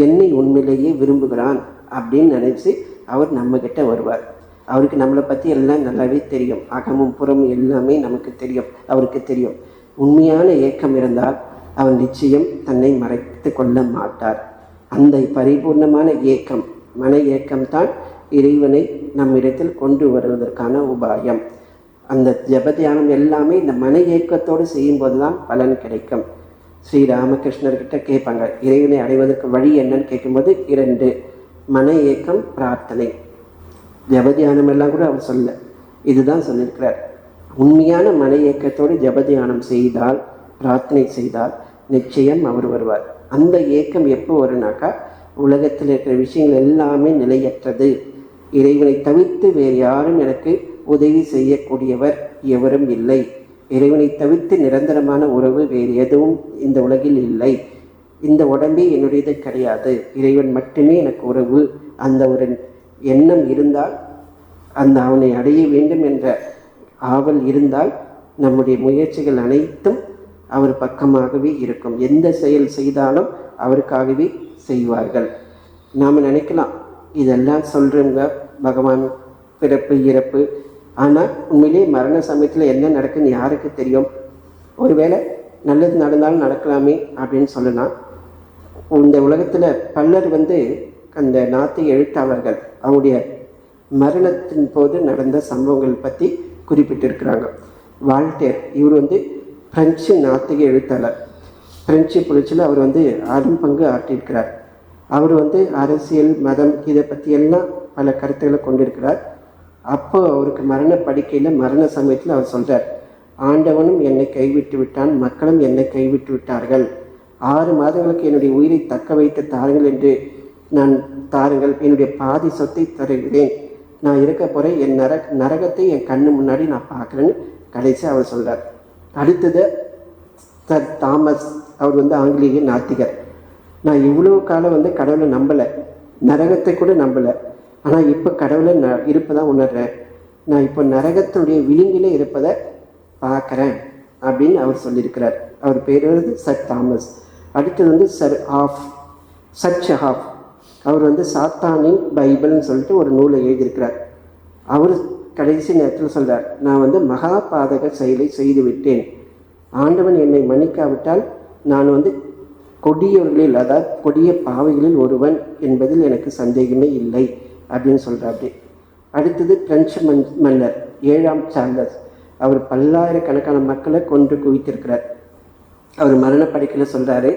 Speaker 1: என்னை உண்மையிலேயே விரும்புகிறான் அப்படின்னு நினைச்சு அவர் நம்மக்கிட்ட வருவார். அவருக்கு நம்மளை பற்றி எல்லாம் நல்லாவே தெரியும், அகமும் புறமும் எல்லாமே நமக்கு தெரியும், அவருக்கு தெரியும். உண்மையான ஏக்கம் இருந்தால் அவர் நிச்சயம் தன்னை மறைத்து கொள்ள மாட்டார். அந்த பரிபூர்ணமான ஏக்கம், மன ஏக்கம்தான் இறைவனை நம்மிடத்தில் கொண்டு வருவதற்கான உபாயம். அந்த ஜபத்தியானம் எல்லாமே இந்த மன ஏக்கத்தோடு செய்யும்போது தான் பலன் கிடைக்கும். ஸ்ரீ ராமகிருஷ்ணர்கிட்ட கேட்பாங்க, இறைவனை அடைவதற்கு வழி என்னன்னு கேட்கும்போது 2: மன ஏக்கம், பிரார்த்தனை. ஜபத்தியானம் எல்லாம் கூட அவர் சொல்ல, இதுதான் சொல்லியிருக்கிறார். உண்மையான மன ஏக்கத்தோடு ஜபத்தியானம் செய்தால், பிரார்த்தனை செய்தால் நிச்சயம் அவர் வருவார். அந்த ஏக்கம் எப்போ வருனாக்கா, உலகத்தில் இருக்கிற விஷயங்கள் எல்லாமே நிலையற்றது, இறைவனை தவிர்த்து வேறு யாரும் எனக்கு உதவி செய்யக்கூடியவர் எவரும் இல்லை, இறைவனை தவிர்த்து நிரந்தரமான உறவு வேறு எதுவும் இந்த உலகில் இல்லை, இந்த உடம்பே என்னுடையது கிடையாது, இறைவன் மட்டுமே எனக்கு உறவு, அந்த ஒரு எண்ணம் இருந்தால், அந்த அவனை அடைய வேண்டும் என்ற ஆவல் இருந்தால் நம்முடைய முயற்சிகள் அனைத்தும் அவர் பக்கமாகவே இருக்கும். எந்த செயல் செய்தாலும் அவருக்காகவே செய்வார்கள். நாம் நினைக்கலாம் இதெல்லாம் சொல்கிறவங்க பகவான் பிறப்பு இறப்பு, ஆனால் உண்மையிலே மரண சமயத்தில் என்ன நடக்குன்னு யாருக்கு தெரியும்? ஒருவேளை நல்லது நடந்தாலும் நடக்கலாமே அப்படின்னு சொல்லலாம். இந்த உலகத்தில் பலர் அந்த நாத்திக எழுத்தாளர்கள் அவருடைய மரணத்தின் போது நடந்த சம்பவங்கள் பற்றி குறிப்பிட்டிருக்கிறாங்க. வால்டேர் இவர் பிரெஞ்சு நாத்திக எழுத்தாளர். பிரெஞ்சு புரட்சியில் அவர் அரும் பங்கு ஆற்றியிருக்கிறார். அவர் அரசியல், மதம் இதை பற்றியெல்லாம் பல கருத்துக்களை கொண்டிருக்கிறார். அப்போ அவருக்கு மரண படுக்கையில் மரண சமயத்தில் அவர் சொல்கிறார், ஆண்டவனும் என்னை கைவிட்டு விட்டான், மக்களும் என்னை கைவிட்டு விட்டார்கள். 6 மாதங்களுக்கு என்னுடைய உயிரை தக்க வைத்து தாருங்கள் என்று நான் தாருங்கள், என்னுடைய பாதி சொத்தை தருகிறேன், நான் இருக்க போகிறேன், என் நரகத்தை என் கண்ணு முன்னாடி நான் பார்க்குறேன்னு கடைசி அவர் சொல்கிறார். அடுத்தது சர் தாமஸ், அவர் ஆங்கிலேய நாத்திகர். நான் இவ்வளோ காலம் கடவுளை நம்பலை, நரகத்தை கூட நம்பலை, ஆனால் இப்போ கடவுளை இருப்பதான் உணர்றேன், நான் இப்போ நரகத்தினுடைய விளிம்பிலே இருப்பதை பார்க்குறேன் அப்படின்னு அவர் சொல்லியிருக்கிறார். அவர் பேர் சர் தாமஸ். அடுத்தது சர்ச் அவர் சாத்தானின் பைபிள்னு சொல்லிட்டு ஒரு நூலை எழுதியிருக்கிறார். அவர் கடைசி நேரத்தில் சொல்கிறார், நான் மகா பாதக செயலை செய்து விட்டேன், ஆண்டவன் என்னை மன்னிக்காவிட்டால் நான் கொடியவர்களில், அதாவது கொடிய பாவைகளில் ஒருவன் என்பதில் எனக்கு சந்தேகமே இல்லை அப்படின்னு சொல்கிறாரு. அடுத்தது பிரெஞ்சு மன்னர் 7ஆம் சார்லஸ். அவர் பல்லாயிரக்கணக்கான மக்களை கொன்று குவித்திருக்கிறார். அவர் மரணப்படுக்கையில் சொல்கிறாரு,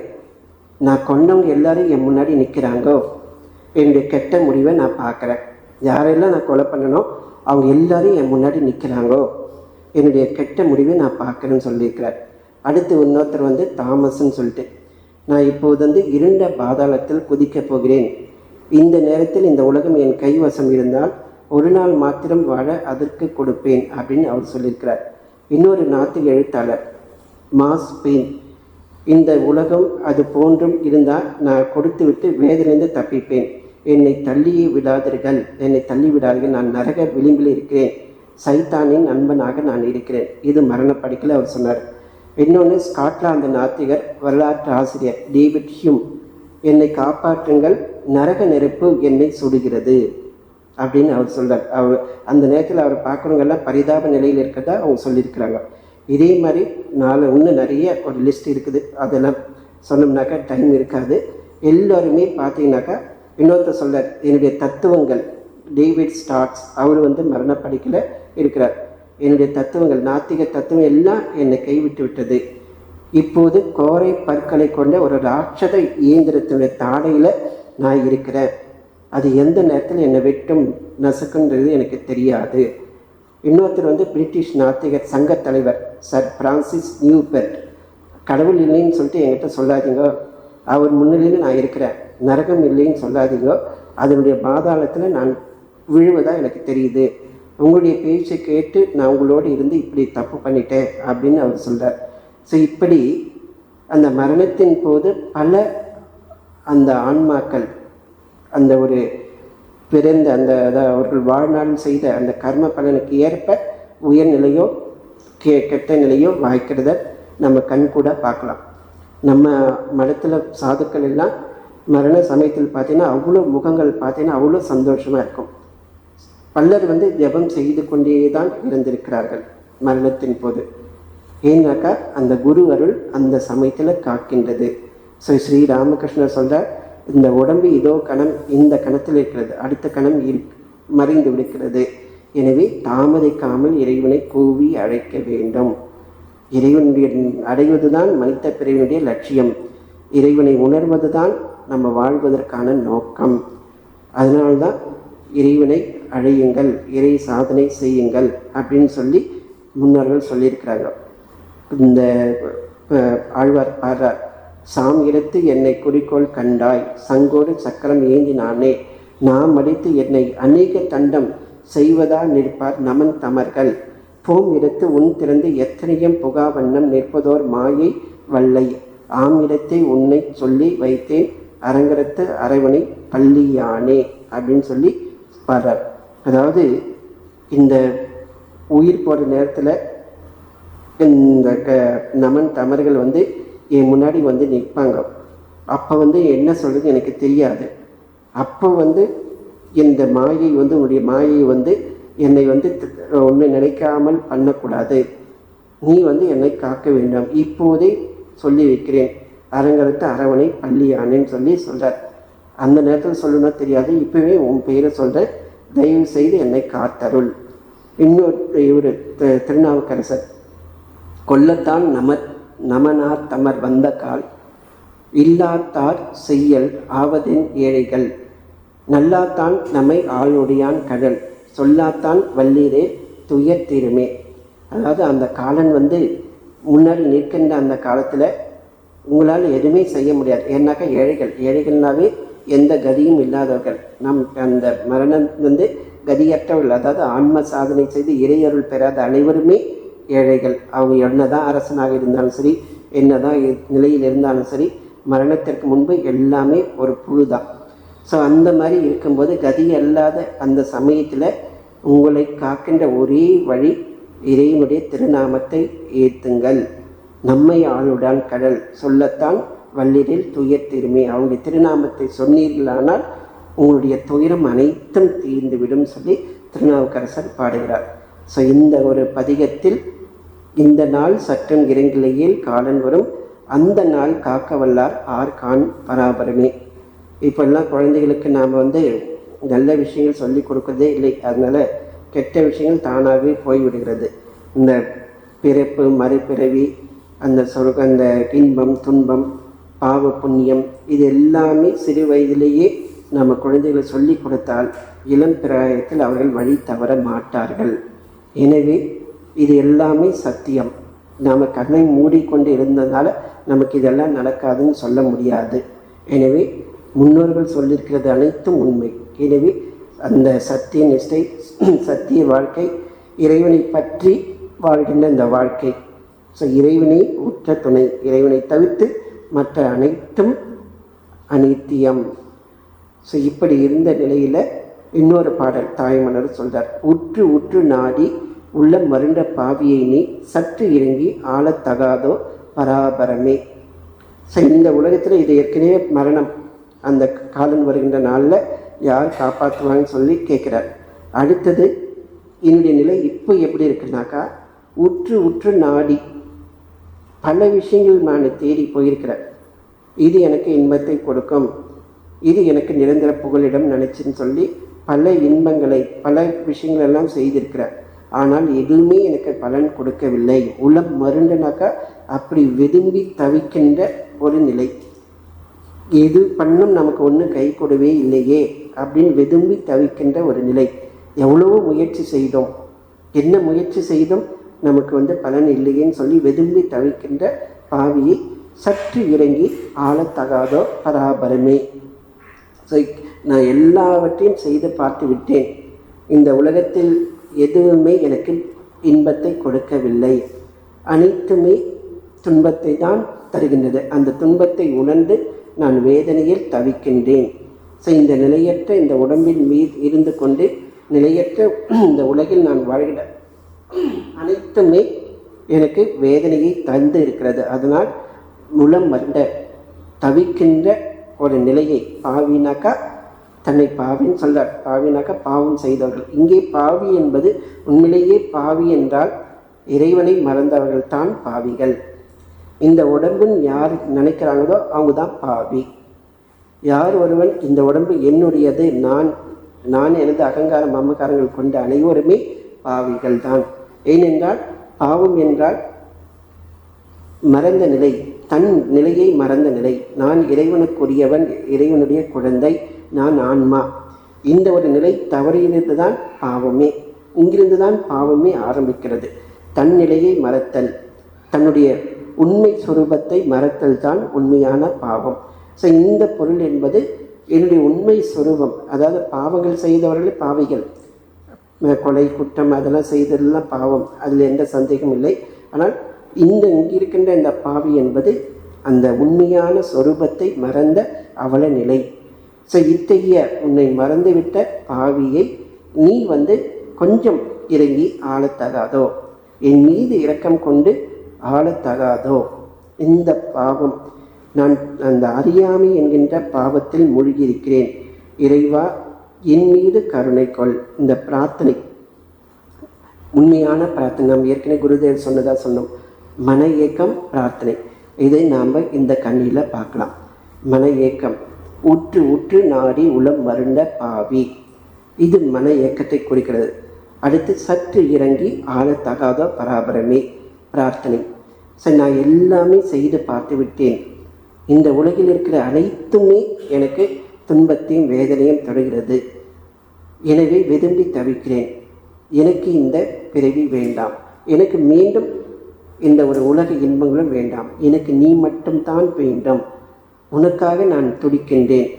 Speaker 1: நான் கொண்டவங்க எல்லாரும் என் முன்னாடி நிற்கிறாங்கோ, என்னுடைய கெட்ட முடிவை நான் பார்க்குறேன், யாரெல்லாம் நான் கொலை பண்ணனோ அவங்க எல்லாரும் என் முன்னாடி நிற்கிறாங்கோ, என்னுடைய கெட்ட முடிவை நான் பார்க்குறேன்னு சொல்லியிருக்கிறார். அடுத்து இன்னொருத்தர் தாமஸ்ன்னு சொல்லிட்டு, நான் இப்போது இருண்ட பாதாளத்தில் குதிக்கப் போகிறேன், இந்த நேரத்தில் இந்த உலகம் என் கைவசம் இருந்தால் ஒரு நாள் மாத்திரம் வாழ அதற்கு கொடுப்பேன் அப்படின்னு அவர் சொல்லியிருக்கிறார். இன்னொரு நாத்திக எழுத்தாளர் மாஸ் பெயின், இந்த உலகம் அது போன்றும் இருந்தால் நான் கொடுத்து விட்டு வேதனைந்து தப்பிப்பேன், என்னை தள்ளியே விடாதீர்கள், என்னை தள்ளி விடாதீர்கள், நான் நரக விளிம்பில் இருக்கிறேன், சைத்தானின் நண்பனாக நான் இருக்கிறேன். இது மரணப்படுக்கையில் அவர் சொன்னார். இன்னொன்று ஸ்காட்லாந்து நாத்திகர் வரலாற்று ஆசிரியர் டேவிட் ஹியூம், என்னை காப்பாற்றுங்கள், நரக நெருப்பு என்னை சுடுகிறது அப்படின்னு அவர் சொல்கிறார். அவர் அந்த நேரத்தில் அவர் பார்க்குறவங்கெல்லாம் பரிதாப நிலையில் இருக்கிறதா அவங்க சொல்லியிருக்கிறாங்க. இதே மாதிரி இன்னும் நிறைய ஒரு லிஸ்ட் இருக்குது, அதெல்லாம் சொன்னோம்னாக்கா டைம் இருக்காது. எல்லோருமே பார்த்தீங்கன்னாக்கா இன்னொருத்தர் சொல்கிறார், என்னுடைய தத்துவங்கள் டேவிட் ஸ்டார்ட்ஸ், அவர் மரணப்படுக்கையில் இருக்கிறார். என்னுடைய தத்துவங்கள், நாத்திக தத்துவம் எல்லாம் என்னை கைவிட்டு விட்டது, இப்போது கோரை பற்களை கொண்ட ஒரு ராட்சத இயந்திரத்தினுடைய தாடையில் நான் இருக்கிறேன், அது எந்த நேரத்தில் என்னை வெட்டும் நசுக்குன்றது எனக்கு தெரியாது. இன்னொருத்தர் பிரிட்டிஷ் நாத்திகர் சங்க தலைவர் சர் பிரான்சிஸ் நியூபெர்ட், கடவுள் இல்லைன்னு சொல்லிட்டு என்கிட்ட சொல்லாதீங்க, அவர் முன்னிலையில் நான் இருக்கிறேன், நரகம் இல்லைன்னு சொல்லாதீங்க, அதனுடைய பாதாளத்தில் நான் விழுவதாக எனக்கு தெரியுது, உங்களுடைய பேச்சை கேட்டு நான் உங்களோடு இருந்து இப்படி தப்பு பண்ணிட்டேன் அப்படின்னு அவர் சொல்கிறார். ஸோ இப்படி அந்த மரணத்தின் போது பல அந்த ஆன்மாக்கள் அந்த ஒரு பிறந்த அவர்கள் வாழ்நாள் செய்த அந்த கர்ம பலனுக்கு ஏற்ப உயர்நிலையோ கெட்ட நிலையோ வாய்க்கிறத நம்ம கண் கூட பார்க்கலாம். நம்ம மடத்தில் சாதுக்கள் எல்லாம் மரண சமயத்தில் பார்த்தீங்கன்னா அவ்வளோ முகங்கள் பார்த்தீங்கன்னா அவ்வளோ சந்தோஷமாக இருக்கும். பலர் ஜெபம் செய்து கொண்டே தான் இருந்திருக்கிறார்கள் மரணத்தின் போது. ஏன்னாக்கா அந்த குரு அருள் அந்த சமயத்தில் காக்கின்றது. ஸோ ஸ்ரீ ராமகிருஷ்ணர் சொல்கிறார், இந்த உடம்பு இதோ கணம் இந்த கணத்தில் இருக்கிறது, அடுத்த கணம் மறைந்து விடுக்கிறது, எனவே தாமதிக்காமல் இறைவனை கூவி அழைக்க வேண்டும். இறைவனுடைய அடைவது தான் மனித பிறவினுடைய லட்சியம், இறைவனை உணர்வது தான் நம்ம வாழ்வதற்கான நோக்கம். அதனால்தான் இறைவனை அழையுங்கள், இறை சாதனை செய்யுங்கள் அப்படின்னு சொல்லி முன்னோர்கள் சொல்லியிருக்கிறாங்க. இந்த ஆழ்வார் பாடுறார், சாம் எடுத்து என்னை குறிக்கோள் கண்டாய், சங்கோடு சக்கரம் ஏந்தினானே, நாம் அடித்து என்னை அநேக தண்டம் செய்வதா நிற்பார் நமன் தமர்கள், போம் இடத்து உன் திறந்து எத்தனையும் புகாவண்ணம் நிற்பதோர் மாயை வல்லை, ஆம் இடத்தை உன்னை சொல்லி வைத்தேன் அரங்கரத்து அரைவனை பள்ளியானே அப்படின்னு சொல்லி பாடுறார். அதாவது இந்த உயிர் போகிற நேரத்தில் இந்த நமன் தமர்கள் என் முன்னாடி நிற்பாங்க. அப்போ என்ன சொல்கிறது எனக்கு தெரியாது. அப்போ இந்த மாயை உன்னுடைய மாயை என்னை ஒன்று நினைக்காமல் பண்ணக்கூடாது, நீ என்னை காக்க வேண்டும், இப்போதே சொல்லி வைக்கிறேன், அரங்கரத்து அரவணை பள்ளியானேன்னு சொல்லி சொல்கிறார். அந்த நேரத்தில் சொல்லணும் தெரியாது, இப்போவே உன் பெயரை சொல்கிறேன், தயவு செய்து என்னை காத்தருள். இன்னொரு இவர் திருநாவுக்கரசர், கொல்லத்தான் நமனார் தமர் வந்த கால் இல்லாத்தார் செய்யல் ஆவதின் ஏழைகள் நல்லாத்தான் நம்மை ஆளுடையான் கடல் சொல்லாத்தான் வல்லீரே துயர் தீருமே. அதாவது அந்த காலன் முன்னாடி நிற்கின்ற அந்த காலத்தில் உங்களால் எதுவுமே செய்ய முடியாது. ஏன்னாக்கா ஏழைகள்னாவே எந்த கதியும் இல்லாதவர்கள். அந்த மரணம் கதியற்றவர்கள், அதாவது ஆன்ம சாதனை செய்து இறையருள் பெறாத அனைவருமே ஏழைகள். அவங்க என்னதான் அரசனாக இருந்தாலும் சரி, என்னதான் நிலையில் இருந்தாலும் சரி, மரணத்திற்கு முன்பு எல்லாமே ஒரு புழு தான். ஸோ அந்த மாதிரி இருக்கும்போது கதி அல்லாத அந்த சமயத்தில் உங்களை காக்கின்ற ஒரே வழி இறைவனுடைய திருநாமத்தை ஏற்றுங்கள். நம்மை ஆளுடான் கடல் சொல்லத்தான் வல்லிரில் துயர் தீருமே. அவங்களுடைய திருநாமத்தை சொன்னீர்களானால் உங்களுடைய துயரம் அனைத்தும் தீர்ந்துவிடும் சொல்லி திருநாவுக்கரசர் பாடுகிறார். ஸோ இந்த ஒரு பதிகத்தில் இந்த நாள் சற்றும் இறங்கிலையில் காலன் வரும், அந்த நாள் காக்க வல்லார் ஆர் கான் பராபரமே. இப்போல்லாம் குழந்தைகளுக்கு நாம் நல்ல விஷயங்கள் சொல்லி கொடுக்குறதே இல்லை. அதனால் கெட்ட விஷயங்கள் தானாகவே போய்விடுகிறது. இந்த பிறப்பு மறுபிறவி, அந்த அந்த இன்பம் துன்பம் பாவ புண்ணியம், இது எல்லாமே சிறு வயதிலேயே நம்ம குழந்தைகளை சொல்லி கொடுத்தால் இளம் பிராயத்தில் அவர்கள் வழி தவற மாட்டார்கள். எனவே இது எல்லாமே சத்தியம். நாம் கண்ணை மூடிக்கொண்டு இருந்ததால் நமக்கு இதெல்லாம் நடக்காதுன்னு சொல்ல முடியாது. எனவே முன்னோர்கள் சொல்லியிருக்கிறது அனைத்தும் உண்மை. எனவே அந்த சத்திய நிஷ்டை, சத்திய வாழ்க்கை, இறைவனை பற்றி வாழ்கின்ற இந்த வாழ்க்கை, ஸோ இறைவனை உற்ற துணை, இறைவனை தவிர்த்து மற்ற அனைத்தும் அனித்தியம். ஸோ இப்படி இருந்த நிலையில் இன்னொரு பாடல் தாய்மலர் சொல்கிறார், உற்று உற்று நாடி உள்ள மருண்ட பாவியை நீ சற்று இறங்கி ஆளத்தகாதோ பராபரமே. ஸோ இந்த உலகத்தில் இது ஏற்கனவே மரணம், அந்த காலன் வருகின்ற நாளில் யார் காப்பாற்றுவாங்கன்னு சொல்லி கேட்குறார். அடுத்தது என்னுடைய நிலை இப்போ எப்படி இருக்குனாக்கா, உற்று உற்று நாடி பல விஷயங்கள் நான் தேடி போயிருக்கிறேன். இது எனக்கு இன்பத்தை கொடுக்கும், இது எனக்கு நிரந்தர புகலிடம் நினச்சின்னு சொல்லி பல இன்பங்களை பல விஷயங்கள் எல்லாம் செய்திருக்கிறேன். ஆனால் எதுவுமே எனக்கு பலன் கொடுக்கவில்லை. உளம் மருண்டுனாக்கா அப்படி விரும்பி தவிக்கின்ற ஒரு நிலை. எது பண்ணும் நமக்கு ஒன்றும் கை கொடுவே இல்லையே அப்படின்னு விரும்பி தவிக்கின்ற ஒரு நிலை. எவ்வளவோ முயற்சி செய்தோம், என்ன முயற்சி செய்தோம், நமக்கு பலன் இல்லையேன்னு சொல்லி விரும்பி தவிக்கின்ற பாவியை சற்று இறங்கி ஆளத்தகாதோ பராபரமே. நான் எல்லாவற்றையும் செய்து பார்த்து விட்டேன், இந்த உலகத்தில் எதுவுமே எனக்கு இன்பத்தை கொடுக்கவில்லை, அனைத்துமே துன்பத்தை தான் தருகின்றது. அந்த துன்பத்தை உணர்ந்து நான் வேதனையில் தவிக்கின்றேன். ஸோ இந்த நிலையற்ற இந்த உடம்பின் மீது இருந்து கொண்டு நிலையற்ற இந்த உலகில் நான் வாழ்கிற அனைத்துமே எனக்கு வேதனையை தந்து இருக்கிறது. அதனால் முலம் வந்த தவிக்கின்ற ஒரு நிலையை, பாவினாக்கா தன்னை பாவின்னு சொல்றார். பாவினாக்கா பாவம் செய்தவர்கள். இங்கே பாவி என்பது உண்மையிலேயே பாவி என்றால் இறைவனை மறந்தவர்கள் தான் பாவிகள். இந்த உடம்புன்னு யார் நினைக்கிறாங்களோ அவங்க தான் பாவி. யார் ஒருவன் இந்த உடம்பு என்னுடையது, நான் எனது அகங்காரம் மமகாரங்கள் கொண்ட அனைவருமே பாவிகள் தான். ஏனென்றால் பாவம் என்றால் மறந்த நிலை, தன் நிலையை மறந்த நிலை. நான் இறைவனுக்குரியவன், இறைவனுடைய குழந்தை, நான் ஆன்மா. இந்த ஒரு நிலை தவறியிலிருந்து தான் பாவமே, இங்கிருந்து தான் பாவமே ஆரம்பிக்கிறது. தன் நிலையை மறத்தல், தன்னுடைய உண்மை சுரூபத்தை மறத்தல் தான் உண்மையான பாவம். ஸோ இந்த பொருள் என்பது என்னுடைய உண்மை சுரூபம். அதாவது பாவங்கள் செய்தவர்கள் பாவிகள், கொலை குற்றம் அதெல்லாம் செய்ததெல்லாம் பாவம், அதில் எந்த சந்தேகம் இல்லை. ஆனால் இங்கே இருக்கின்ற இந்த பாவி என்பது அந்த உண்மையான சொரூபத்தை மறந்த அவல நிலை. ஸோ இத்தகைய உன்னை மறந்துவிட்ட பாவியை நீ கொஞ்சம் இறங்கி ஆளத்தகாதோ, என் மீது இரக்கம் கொண்டு ஆளத்தகாதோ. இந்த பாவம், நான் அந்த அறியாமை என்கின்ற பாவத்தில் மூழ்கியிருக்கிறேன், இறைவா என் மீது கருணை கொள். இந்த பிரார்த்தனை உண்மையான பிரார்த்தனை. நாம் ஏற்கனவே குருதேவர் சொன்னதாக சொன்னோம், மன இயக்கம் பிரார்த்தனை. இதை நாம் இந்த கண்ணியில் பார்க்கலாம். மன ஏக்கம், உற்று உற்று நாடி உளம் வருண்ட பாவி, இது மன ஏக்கத்தை குறிக்கிறது. அடுத்து சற்று இறங்கி ஆளத்தகாத பராபரமே பிரார்த்தனை. சரி, நான் எல்லாமே செய்து பார்த்து விட்டேன், இந்த உலகில் இருக்கிற அனைத்துமே எனக்கு துன்பத்தையும் வேதனையும் தருகிறது, எனவே விரும்பி தவிக்கிறேன், எனக்கு இந்த பிறவி வேண்டாம், எனக்கு மீண்டும் இந்த ஒரு உலக இன்பங்களும் வேண்டாம், எனக்கு நீ மட்டும்தான் வேண்டும், உனக்காக நான் துடிக்கின்றேன்,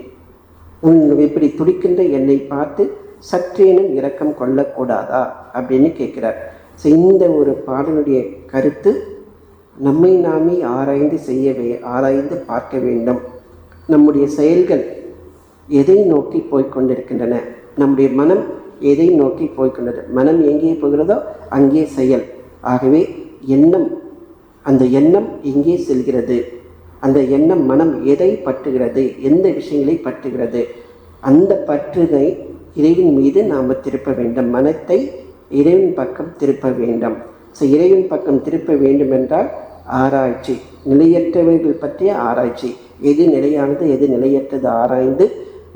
Speaker 1: இப்படி துடிக்கின்ற என்னை பார்த்து சற்றேனும் இரக்கம் கொள்ளக்கூடாதா அப்படின்னு கேட்குறார். ஸோ இந்த ஒரு பாடலுடைய கருத்து, நம்மை நாமே ஆராய்ந்து பார்க்க வேண்டும். நம்முடைய செயல்கள் எதை நோக்கி போய்கொண்டிருக்கின்றன, நம்முடைய மனம் எதை நோக்கி போய்கொண்டது, மனம் எங்கே போகிறதோ அங்கே செயல். ஆகவே எண்ணம், அந்த எண்ணம் எங்கே செல்கிறது, அந்த எண்ணம் மனம் எதை பற்றுகிறது, எந்த விஷயங்களை பற்றுகிறது, அந்த பற்றுதை இறைவன் மீது நாம் திருப்ப வேண்டும். மனத்தை இறைவன் பக்கம் திருப்ப வேண்டும். ஸோ இறைவன் பக்கம் திருப்ப வேண்டும் என்றால் ஆராய்ச்சி, நிலையற்றவர்கள் பற்றிய ஆராய்ச்சி, எது நிலையானது எது நிலையற்றது ஆராய்ந்து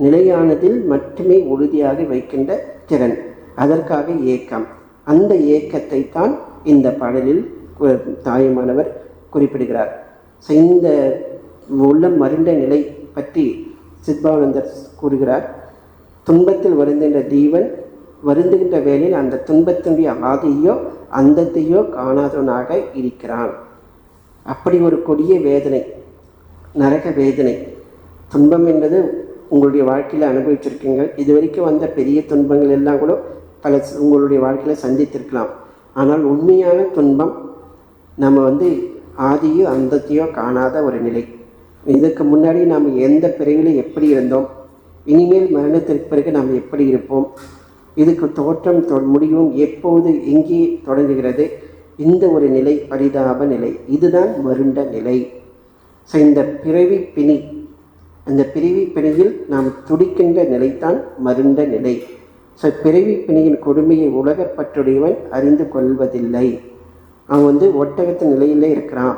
Speaker 1: நிலையானதில் மட்டுமே உறுதியாக வைக்கின்ற திறன், அதற்காக ஏக்கம். அந்த ஏக்கத்தை தான் இந்த பாடலில் தாயுமானவர் குறிப்பிடுகிறார். ஸோ இந்த உள்ளம் மருண்ட நிலை பற்றி சித்பவானந்தர் கூறுகிறார். துன்பத்தில் வருந்துகின்ற ஜீவன் வருந்துகின்ற வேளையில் அந்த துன்பத்தினுடைய ஆதியோ அந்தத்தையோ காணாதவனாக இருக்கிறான். அப்படி ஒரு கொடிய வேதனை, நரக வேதனை. துன்பம் என்பது உங்களுடைய வாழ்க்கையில் அனுபவிச்சிருக்கீங்க. இது வரைக்கும் வந்த பெரிய துன்பங்கள் எல்லாம் கூட பல உங்களுடைய வாழ்க்கையில் சந்தித்திருக்கலாம். ஆனால் உண்மையான துன்பம் நம்ம ஆதியோ அந்தத்தையோ காணாத ஒரு நிலை. இதற்கு முன்னாடி நாம் எந்த பிறவியில் எப்படி இருந்தோம், இனிமேல் மரணத்திற்கு பிறகு நாம் எப்படி இருப்போம், இதுக்கு தோற்றம் முடிவும் எப்போது எங்கே தொடங்குகிறது, இந்த ஒரு நிலை பரிதாப நிலை, இதுதான் மருண்ட நிலை. ஸோ இந்த பிறவி பிணி, அந்த பிறவி பிணியில் நாம் துடிக்கின்ற நிலைத்தான் மருண்ட நிலை. ஸோ பிறவி பிணியின் கொடுமையை உலகப்பற்றுடையவன் அறிந்து கொள்வதில்லை. அவன் ஒட்டகத்து நிலையிலே இருக்கிறான்.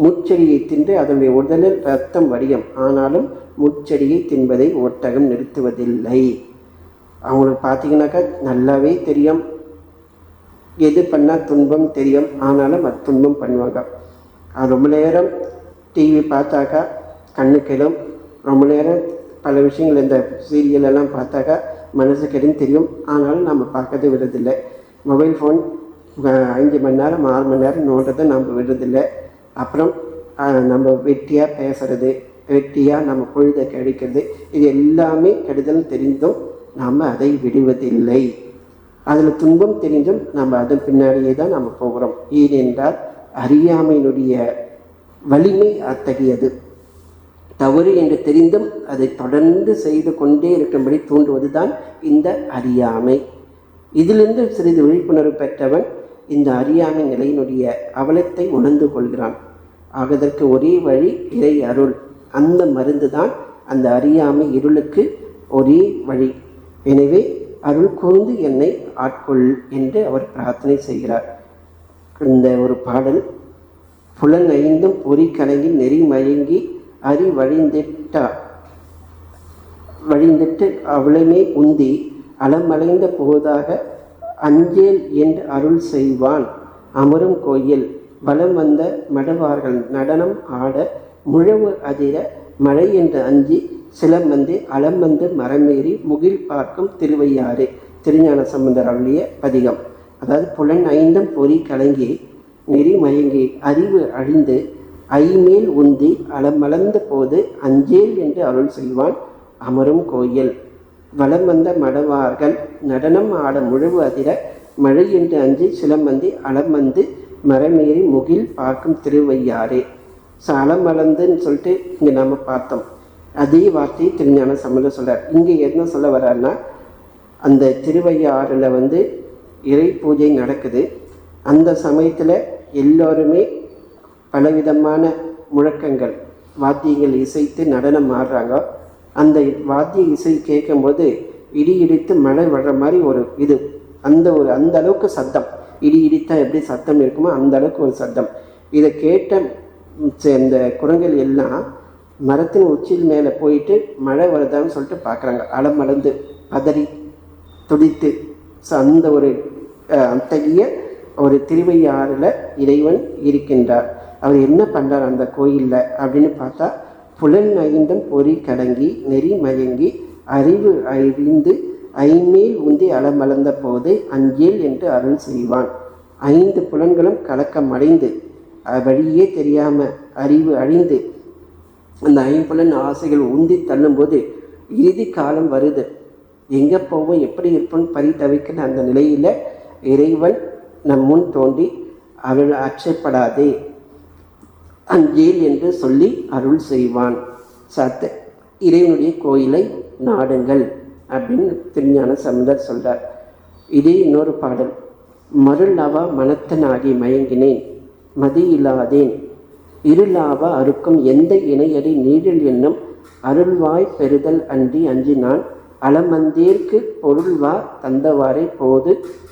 Speaker 1: முச்செடியை தின்று அதனுடைய உடலில் ரத்தம் வடியும், ஆனாலும் முச்செடியை தின்பதை ஒட்டகம் நிறுத்துவதில்லை. அவங்களுக்கு பார்த்தீங்கன்னாக்கா நல்லாவே தெரியும், எது பண்ணால் துன்பம் தெரியும், ஆனாலும் அது துன்பம் பண்ணுவாங்க. ரொம்ப நேரம் டிவி பார்த்தாக்கா கண்ணுக்கெடும், ரொம்ப நேரம் பல விஷயங்கள் இந்த சீரியலெல்லாம் பார்த்தாக்கா மனசுக்கெடும் தெரியும், ஆனாலும் நம்ம பார்க்கறது விடுறதில்லை. மொபைல் ஃபோன் 5 மணி நேரம் 6 மணி நேரம் நோண்டதை நம்ம விடுறதில்லை. அப்புறம் நம்ம வெட்டியாக பேசுறது, வெட்டியாக நம்ம பொழுதை கழிக்கிறது, இது எல்லாமே கெடுதல் தெரிந்தும் நாம் அதை விடுவதில்லை. அதில் துன்பம் தெரிஞ்சும் நம்ம அதன் பின்னாடியே தான் நம்ம போகிறோம். ஏனென்றால் அறியாமையினுடைய வலிமை அத்தகையது. தவறு என்று தெரிந்தும் அதை தொடர்ந்து செய்து கொண்டே இருக்கும்படி தூண்டுவது தான் இந்த அறியாமை. இதிலிருந்து சிறிது விழிப்புணர்வு பெற்றவன் இந்த அறியாமை நிலையினுடைய அவலத்தை உணர்ந்து கொள்கிறான். ஆகதற்கு ஒரே வழி இறை அருள். அந்த மருந்து தான் அந்த அறியாமை இருளுக்கு ஒரே வழி. எனவே அருள் கூர்ந்து என்னை ஆட்கொள் என்று அவர் பிரார்த்தனை செய்கிறார். இந்த ஒரு பாடல், புலன் ஐந்தும் பொறி கலங்கி நெறி மயங்கி அறி வழிந்திட்டு அவளுமே உந்தி அலமலைந்த போதாக அஞ்சேல் என்று அருள் செய்வான் அமரும் கோயில் வலம் வந்த மடவார்கள் நடனம் ஆட முழவு அதிர மழை என்று அஞ்சி சிலம் அலம் மரமேறி முகில் பார்க்கும் திருவையாறு. திருஞான சம்பந்தர் அருளிய பதிகம். அதாவது புலன் ஐந்தும் பொறி கலங்கி நெறி மயங்கி அறிவு அழிந்து ஐமேல் உந்தி அலமளந்த போது அஞ்சேல் என்று அருள் செய்வான் அமரும் கோயில் வலம் வந்த மடவார்கள் நடனம் ஆட முழவு அதிர மழை என்று அஞ்சி சிலம் அலம் மரமேறி முகில் பார்க்கும் திருவையாறு. ஸோ அலமளந்துன்னு சொல்லிட்டு இங்கே நாம் பார்த்தோம். அதே வார்த்தையை திருஞான சம்பந்தர் சொல்கிறார். இங்கே என்ன சொல்ல வர்றாருன்னா, அந்த திருவையாறில் இறை பூஜை நடக்குது. அந்த சமயத்தில் எல்லோருமே பலவிதமான முழக்கங்கள், வாத்தியங்கள் இசைத்து நடனம் ஆடுறாங்க. அந்த வாத்திய இசை கேட்கும்போது இடி இடித்து மழை வர்ற மாதிரி ஒரு இது, அந்த அளவுக்கு சத்தம், இடி இடித்தா எப்படி சத்தம் இருக்குமோ அந்த அளவுக்கு ஒரு சத்தம். இதை கேட்ட இந்த குரங்குகள் எல்லாம் மரத்தின் உச்சியில் மேலே போயிட்டு மழை வருதான்னு சொல்லிட்டு பார்க்குறாங்க. அலமளந்து பதறி துடித்து. ஸோ அந்த ஒரு அத்தகைய ஒரு திருவையாறில் இறைவன் இருக்கின்றார். அவர் என்ன பண்ணுறார் அந்த கோயிலில் அப்படின்னு பார்த்தா, புலன் ஐந்தும் பொறி கடங்கி நெறி மயங்கி அறிவு அறிந்து ஐமேல் உந்தி அலமளந்த போது அஞ்சேல் என்று அருள் செய்வான். 5 புலன்களும் கலக்கம் அடைந்து வழியே தெரியாமல் அறிவு அழிந்து அந்த 5 ஆசைகள் உந்தி தள்ளும்போது இறுதி காலம் வருது. எங்கே போவோம், எப்படி இருப்போம்னு பரிதவிக்கிற அந்த நிலையில் இறைவன் நம் முன் தோன்றி அவள் அச்சப்படாதே அஞ்சேல் என்று சொல்லி அருள் செய்வான். இறைவனுடைய கோயிலை நாடுங்கள் அப்படின்னு திருஞான சம்பந்தர் சொல்றார். இதே இன்னொரு பாடல். மருளாவா மனத்தனாகி மயங்கினேன் மதியில்லாதேன் இருளாவா அறுக்கும் எந்த இணையடி நீடில் என்னும் அருள்வாய் பெறுதல் அன்றி அஞ்சி நான் அலமந்தேற்கு பொருள்வா தந்தவாறே போது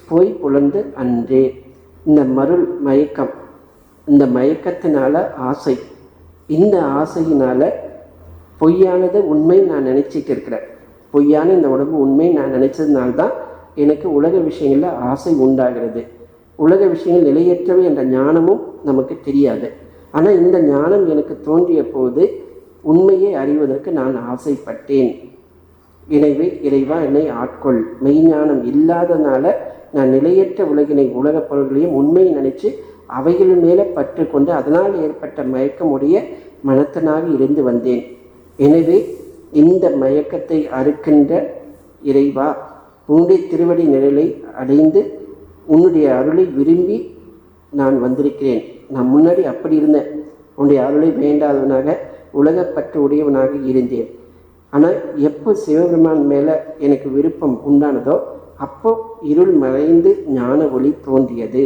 Speaker 1: போய் புலந்து அன்றே. இந்த மருள் மயக்கம், இந்த மயக்கத்தினால ஆசை, இந்த ஆசையினால் பொய்யானது உண்மை நான் நினச்சிட்டு இருக்கிறேன். பொய்யான இந்த உடம்பு உண்மை நான் நினச்சதுனால்தான் எனக்கு உலக விஷயங்களில் ஆசை உண்டாகிறது. உலக விஷயங்கள் நிலையற்றவை என்ற ஞானமும் நமக்கு தெரியாது. ஆனால் இந்த ஞானம் எனக்கு தோன்றிய போது உண்மையை அறிவதற்கு நான் ஆசைப்பட்டேன். எனவே இறைவா என்னை ஆட்கொள். மெய்ஞானம் இல்லாதனால நான் நிலையற்ற உலகினை உலகப் பொருள்களையும் உண்மையை நினைச்சு அவைகள் மேலே பற்று கொண்டு அதனால் ஏற்பட்ட மயக்கமுடைய மனத்தனாக இருந்து வந்தேன். எனவே இந்த மயக்கத்தை அறுக்கின்ற இறைவா, உன்னுடைய திருவடி நிழலை அடைந்து உன்னுடைய அருளை விரும்பி நான் வந்திருக்கிறேன். நான் முன்னாடி அப்படி இருந்தேன், உன்னுடைய அருளை வேண்டாதவனாக உலகப்பற்று உடையவனாக இருந்தேன். ஆனால் எப்போ சிவபெருமான் மேலே எனக்கு விருப்பம் உண்டானதோ அப்போ இருள் மறைந்து ஞான ஒளி தோன்றியது.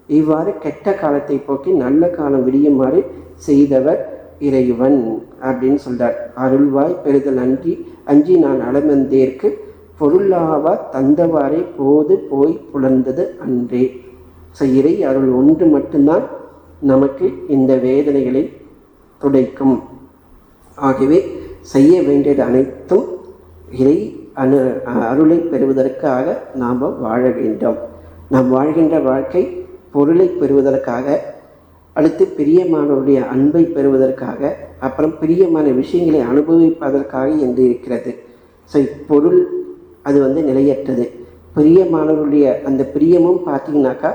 Speaker 1: இவ்வாறு கெட்ட காலத்தை போக்கி நல்ல காலம் விடியுமாறு செய்தவர் இறைவன் அப்படின்னு சொல்றார். அருள்வாய் பெறுதல் அஞ்சி நான் அலமந்தேற்கு பொருளாவா தந்தவாறே போது போய் புலர்ந்தது அன்றே. ஸோ இறை அருள் ஒன்று மட்டும்தான் நமக்கு இந்த வேதனைகளை துடைக்கும். ஆகவே செய்ய வேண்டியது அனைத்தும் இறை அருளை பெறுவதற்காக நாம் வாழ வேண்டும். நாம் வாழ்கின்ற வாழ்க்கை பொருளை பெறுவதற்காக, அடுத்து பிரியமானவருடைய அன்பை பெறுவதற்காக, அப்புறம் பிரியமான விஷயங்களை அனுபவிப்பதற்காக என்று இருக்கிறது. ஸோ பொருள் அது நிலையற்றது. பிரியமானவருடைய அந்த பிரியமும் பார்த்தீங்கன்னாக்கா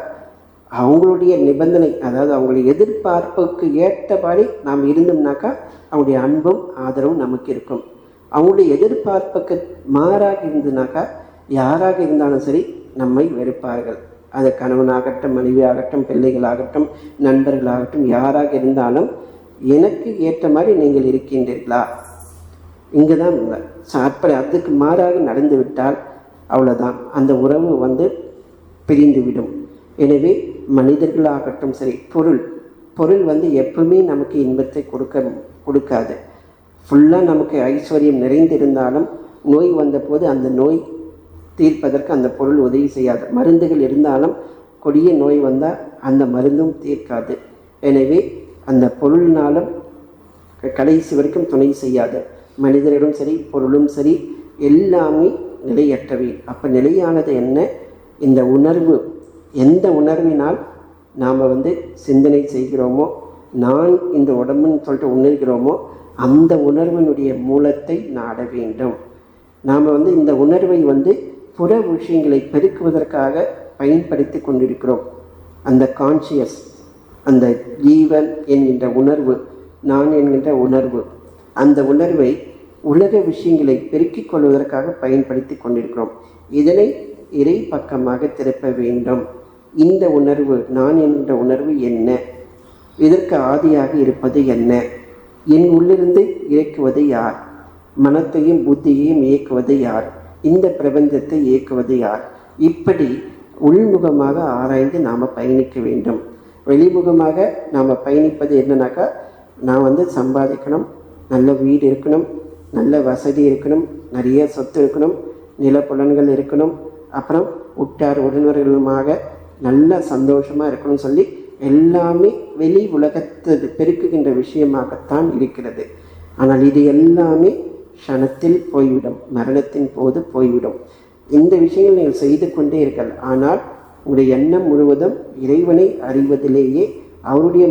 Speaker 1: அவங்களுடைய நிபந்தனை, அதாவது அவங்களுடைய எதிர்பார்ப்புக்கு ஏற்றபடி நாம் இருந்தோம்னாக்கா அவங்களுடைய அன்பும் ஆதரவும் நமக்கு இருக்கும். அவங்களுடைய எதிர்பார்ப்புக்கு மாறாக இருந்ததுனாக்கா யாராக இருந்தாலும் சரி நம்மை வெறுப்பார்கள். அது கணவனாகட்டும், மனைவியாகட்டும், பிள்ளைகளாகட்டும், நண்பர்களாகட்டும், யாராக இருந்தாலும் எனக்கு ஏற்ற மாதிரி நீங்கள் இருக்கின்றீர்களா, இங்கே தான் அப்படி அதுக்கு மாறாக நடந்து விட்டால் அவ்வளோதான், அந்த உறவு பிரிந்துவிடும். எனவே மனிதர்களாகட்டும் சரி, பொருள் எப்பவுமே நமக்கு இன்பத்தை கொடுக்காது. ஃபுல்லாக நமக்கு ஐஸ்வர்யம் நிறைந்திருந்தாலும் நோய் வந்தபோது அந்த நோய் தீர்ப்பதற்கு அந்த பொருள் உதவி செய்யாது. மருந்துகள் இருந்தாலும் கொடிய நோய் வந்தால் அந்த மருந்தும் தீர்க்காது. எனவே அந்த பொருளினாலும் கடைசி வரைக்கும் துணை செய்யாது. மனிதர்களும் சரி, பொருளும் சரி, எல்லாமே நிலையற்றவை. அப்போ நிலையானது என்ன? இந்த உணர்வு. எந்த உணர்வினால் நாம் சிந்தனை செய்கிறோமோ, நான் இந்த உடம்புன்னு சொல்லிட்டு உணர்கிறோமோ, அந்த உணர்வினுடைய மூலத்தை நாட வேண்டும். நாம் இந்த உணர்வை புற விஷயங்களை பெருக்குவதற்காக பயன்படுத்தி கொண்டிருக்கிறோம். அந்த கான்ஷியஸ், அந்த ஜீவன் என்கின்ற உணர்வு, நான் என்கின்ற உணர்வு, அந்த உணர்வை உலக விஷயங்களை பெருக்கிக் கொள்வதற்காக பயன்படுத்தி கொண்டிருக்கிறோம். இதனை இறை பக்கமாக திருப்ப வேண்டும். இந்த உணர்வு, நான் என்கின்ற உணர்வு என்ன? இதற்கு ஆதியாக இருப்பது என்ன? என் உள்ளிருந்து இயக்குவது யார்? மனத்தையும் புத்தியையும் இயக்குவது யார்? இந்த பிரபஞ்சத்தை இயக்குவது யார்? இப்படி உள்முகமாக ஆராய்ந்து நாம் பயணிக்க வேண்டும். வெளிமுகமாக நாம் பயணிப்பது என்னன்னாக்கா, நான் சம்பாதிக்கணும், நல்ல வீடு இருக்கணும், நல்ல வசதி இருக்கணும், நிறைய சொத்து இருக்கணும், நிலப்புலன்கள் இருக்கணும், அப்புறம் உற்றார் உறவினர்களுமாக நல்ல சந்தோஷமாக இருக்கணும்னு சொல்லி எல்லாமே வெளி உலகத்தை பெருக்குகின்ற விஷயமாகத்தான் இருக்கிறது. ஆனால் இது எல்லாமே க்ஷணத்தில் போய்விடும், மரணத்தின் போது போய்விடும். இந்த விஷயங்கள் நீங்கள் செய்து கொண்டே இருங்கள். ஆனால் உங்களுடைய எண்ணம் முழுவதும் இறைவனை அறிவதிலேயே, அவருடைய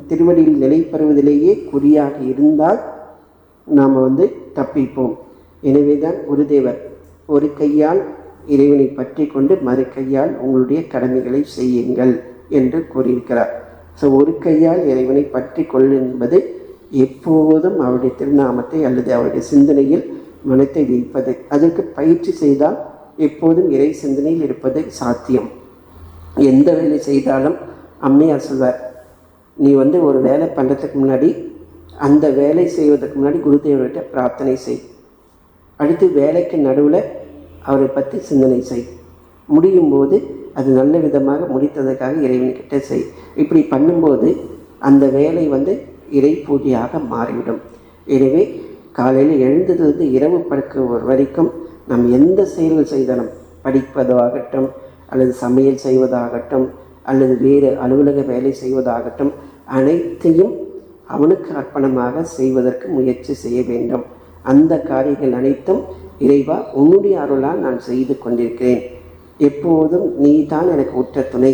Speaker 1: திருவடியில் நிலை பெறுவதிலேயே குறியாக இருந்தால் நாம் தப்பிப்போம். எனவே தான் குருதேவர் ஒரு கையால் இறைவனை பற்றி கொண்டு மறு கையால் உங்களுடைய கடமைகளை செய்யுங்கள் என்று கூறியிருக்கிறார். ஸோ ஒரு கையால் இறைவனை பற்றி கொள் என்பது எப்போதும் அவருடைய திருநாமத்தை அல்லது அவருடைய சிந்தனையில் மனத்தை வைப்பது. அதற்கு பயிற்சி செய்தால் எப்போதும் இறை சிந்தனையில் இருப்பது சாத்தியம். எந்த வேலை செய்தாலும் அம்மையார் சொல்வார், நீ ஒரு வேலை பண்ணுறதுக்கு முன்னாடி அந்த வேலை செய்வதற்கு முன்னாடி குருதேவர்கிட்ட பிரார்த்தனை செய். அடுத்து வேலைக்கு நடுவில் அவரை பற்றி சிந்தனை செய். முடியும் போது அது நல்ல விதமாக முடித்ததற்காக இறைவன்கிட்ட செய். இப்படி பண்ணும்போது அந்த வேலை இறை பூஜையாக மாறிவிடும். எனவே காலையில் எழுந்தது இரவு படுக்க வரைக்கும் நாம் எந்த செயல்கள் செய்தாலும், படிப்பதோ ஆகட்டும், அல்லது சமையல் செய்வதாகட்டும், அல்லது வேறு அலுவலக வேலை செய்வதாகட்டும், அனைத்தையும் அவனுக்கு அர்ப்பணமாக செய்வதற்கு முயற்சி செய்ய வேண்டும். அந்த காரியங்கள் அனைத்தும் இறைவா உன்னுடைய அருளால் நான் செய்து கொண்டிருக்கிறேன், எப்போதும் நீ தான் எனக்கு உற்ற துணை,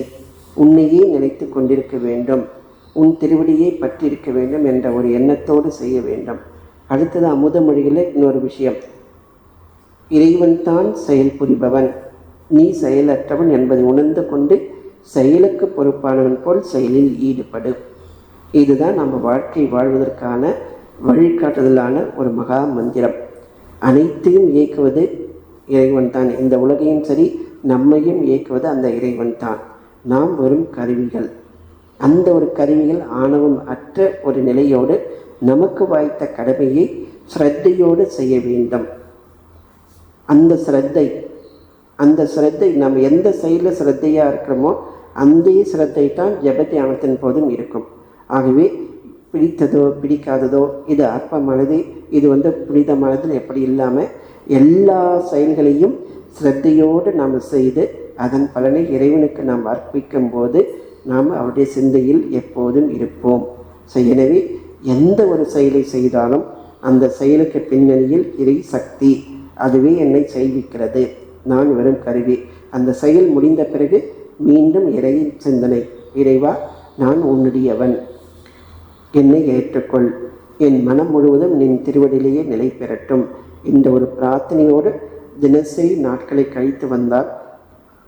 Speaker 1: உன்னையே நினைத்து கொண்டிருக்க வேண்டும், உன் திருவடியை பற்றியிருக்க வேண்டும் என்ற ஒரு எண்ணத்தோடு செய்ய வேண்டும். அடுத்தது அமுத மொழிகளில் இன்னொரு விஷயம், இறைவன் தான் செயல் புரிபவன், நீ செயலற்றவன் என்பதை உணர்ந்து கொண்டு செயலுக்கு பொறுப்பானவன் போல் செயலில் ஈடுபடு. இதுதான் நம்ம வாழ்க்கை வாழ்வதற்கான வழிகாட்டுதலான ஒரு மகா மந்திரம். அனைத்தையும் இயக்குவது இறைவன் தான். இந்த உலகையும் சரி நம்மையும் இயக்குவது அந்த இறைவன் தான். நாம் வெறும் கருவிகள். அந்த ஒரு கருவிகள் ஆணவம் அற்ற ஒரு நிலையோடு நமக்கு வாய்த்த கடமையை ஸ்ரத்தையோடு செய்ய வேண்டும். அந்த ஸ்ரத்தை நம்ம எந்த செயலில் ஸ்ரத்தையாக இருக்கிறோமோ அந்த ஸ்ரத்தை தான் ஜப தியானத்தின் போதும் இருக்கும். ஆகவே பிடித்ததோ பிடிக்காததோ, இது அற்பமானது, இது புனிதமானதுன்னு எப்படி இல்லாமல் எல்லா செயல்களையும் ஸ்ரத்தையோடு நாம் செய்து அதன் பலனை இறைவனுக்கு நாம் அர்ப்பிக்கும் போது நாம் அவருடைய சிந்தையில் எப்போதும் இருப்போம். ஸோ எனவே எந்த ஒரு செயலை செய்தாலும் அந்த செயலுக்கு பின்னணியில் இறை சக்தி, அதுவே என்னை செய்விக்கிறது, நான் வெறும் கருவி. அந்த செயல் முடிந்த பிறகு மீண்டும் இறையின் சிந்தனை, இறைவா நான் உன்னுடையவன், என்னை ஏற்றுக்கொள், என் மனம் முழுவதும் நின் திருவடியிலேயே நிலை பெறட்டும். இந்த ஒரு பிரார்த்தனையோடு தினசரி நாட்களை கழித்து வந்தால்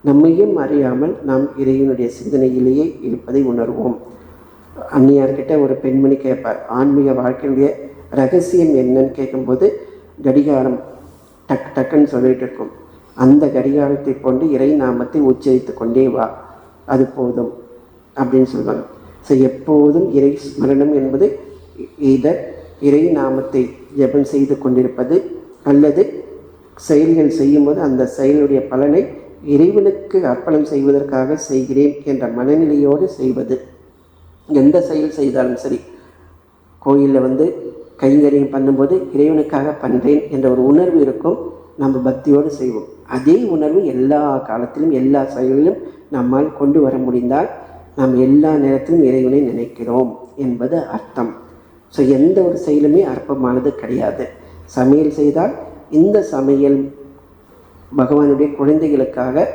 Speaker 1: நம்மையும் அறியாமல் நாம் இறைவனுடைய சிந்தனையிலேயே இருப்பதை உணர்வோம். அன்னியார்கிட்ட ஒரு பெண்மணி கேட்பார், ஆன்மீக வாழ்க்கையுடைய ரகசியம் என்னன்னு கேட்கும்போது கடிகாரம் டக் டக்குன்னு சொல்லிட்டு இருக்கும். அந்த கடிகாரத்தை கொண்டு இறை நாமத்தை உச்சரித்து கொண்டே வா, அது போதும் அப்படின்னு சொல்லுவாங்க. ஸோ எப்போதும் இறை ஸ்மரணம் என்பது இதர் இறை நாமத்தை ஜெபம் செய்து கொண்டிருப்பது, அல்லது செயல்கள் செய்யும்போது அந்த செயலுடைய பலனை இறைவனுக்கு அர்ப்பணம் செய்வதற்காக செய்கிறேன் என்ற மனநிலையோடு செய்வது. எந்த செயல் செய்தாலும் சரி, கோயிலில் கைங்கரியம் பண்ணும்போது இறைவனுக்காக பண்ணுறேன் என்ற ஒரு உணர்வு இருக்கும், நம்ம பக்தியோடு செய்வோம். அதே உணர்வு எல்லா காலத்திலும் எல்லா செயலிலும் நம்மால் கொண்டு வர முடிந்தால் நாம் எல்லா நேரத்திலும் இறைவனை நினைக்கிறோம் என்பது அர்த்தம். ஸோ எந்த ஒரு செயலுமே அற்பமானது கிடையாது. சமையல் செய்தால் இந்த சமையல் பகவானுடைய குழந்தைகளுக்காக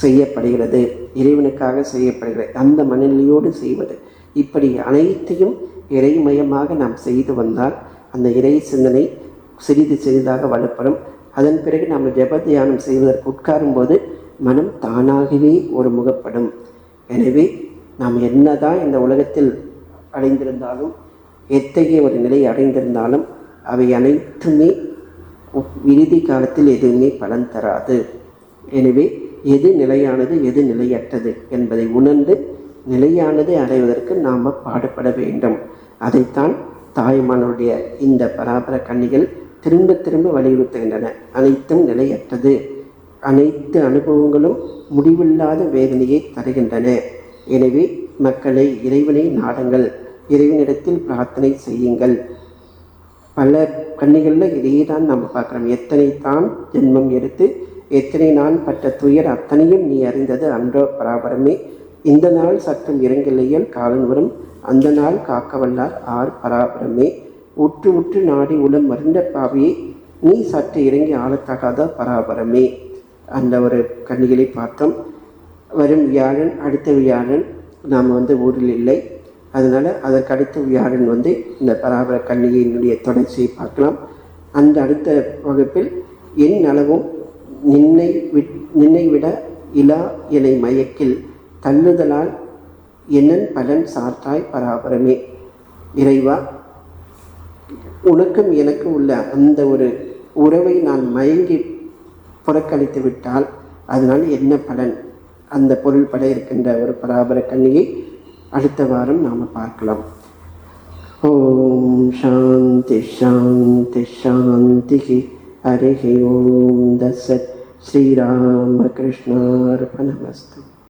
Speaker 1: செய்யப்படுகிறது, இறைவனுக்காக செய்யப்படுகிறது, அந்த மனநிலையோடு செய்வது. இப்படி அனைத்தையும் இறைமயமாக நாம் செய்து வந்தால் அந்த இறை சிந்தனை சிறிது சிறிதாக வலுப்படும். அதன் பிறகு நாம் ஜெப தியானம் செய்வதற்கு உட்காரும்போது மனம் தானாகவே ஒருமுகப்படும். எனவே நாம் என்னதான் இந்த உலகத்தில் அடைந்திருந்தாலும், எத்தகைய ஒரு நிலை அடைந்திருந்தாலும், அவை அனைத்துமே இறுதி காலத்தில் எதுவுமே பலன் தராது. எனவே எது நிலையானது எது நிலையற்றது என்பதை உணர்ந்து நிலையானதை அடைவதற்கு நாம் பாடுபட வேண்டும். அதைத்தான் தாய்மானுடைய இந்த பராபர கன்னிகள் திரும்ப திரும்ப வலியுறுத்துகின்றன. அனைத்தும் நிலையற்றது, அனைத்து அனுபவங்களும் முடிவில்லாத வேதனையை தருகின்றன. எனவே மக்களை இறைவனை நாடுங்கள், இறைவனிடத்தில் பிரார்த்தனை செய்யுங்கள். பல கன்னிகளில் இதையே தான் நம்ம பார்க்குறோம். எத்தனை தான் ஜென்மம் எடுத்து எத்தனை நான் பட்ட துயர் அத்தனையும் நீ அறிந்தது அன்றோ பராபரமே, இந்த நாள் சற்றும் இறங்கில்லையல் காலன் வரும் அந்த நாள் காக்க வல்லார் ஆர் பராபரமே. உற்று உற்று நாடி உளம் மருண்ட பாவியை நீ சற்று இறங்கி ஆளத்தகாத பராபரமே. அந்த ஒரு கன்னிகளை பார்த்தோம். வரும் வியாழன், அடுத்த வியாழன் நாம் ஊரில் இல்லை. அதனால் அதற்கு அடுத்த வியாழன் இந்த பராபர கன்னிகையினுடைய தொடர்ச்சியை பார்க்கலாம். அந்த அடுத்த வகுப்பில் என் அளவும் நின்னை விட இலா எனை மயக்கில் தள்ளுதலால் என்னன் பலன் சார்த்தாய் பராபரமே. இறைவா, உனக்கும் எனக்கும் உள்ள அந்த ஒரு உறவை நான் மயங்கி புறக்கணித்து விட்டால் அதனால் என்ன பலன்? அந்த பொருள் பட இருக்கின்ற ஒரு பராபர கன்னியை அடுத்த வாரம் நாம் பார்க்கலாம். ஓம் சாந்தி சாந்தி சாந்தி. ஹரி ஓம் தசத். ஸ்ரீராமகிருஷ்ணார்பணமஸ்து.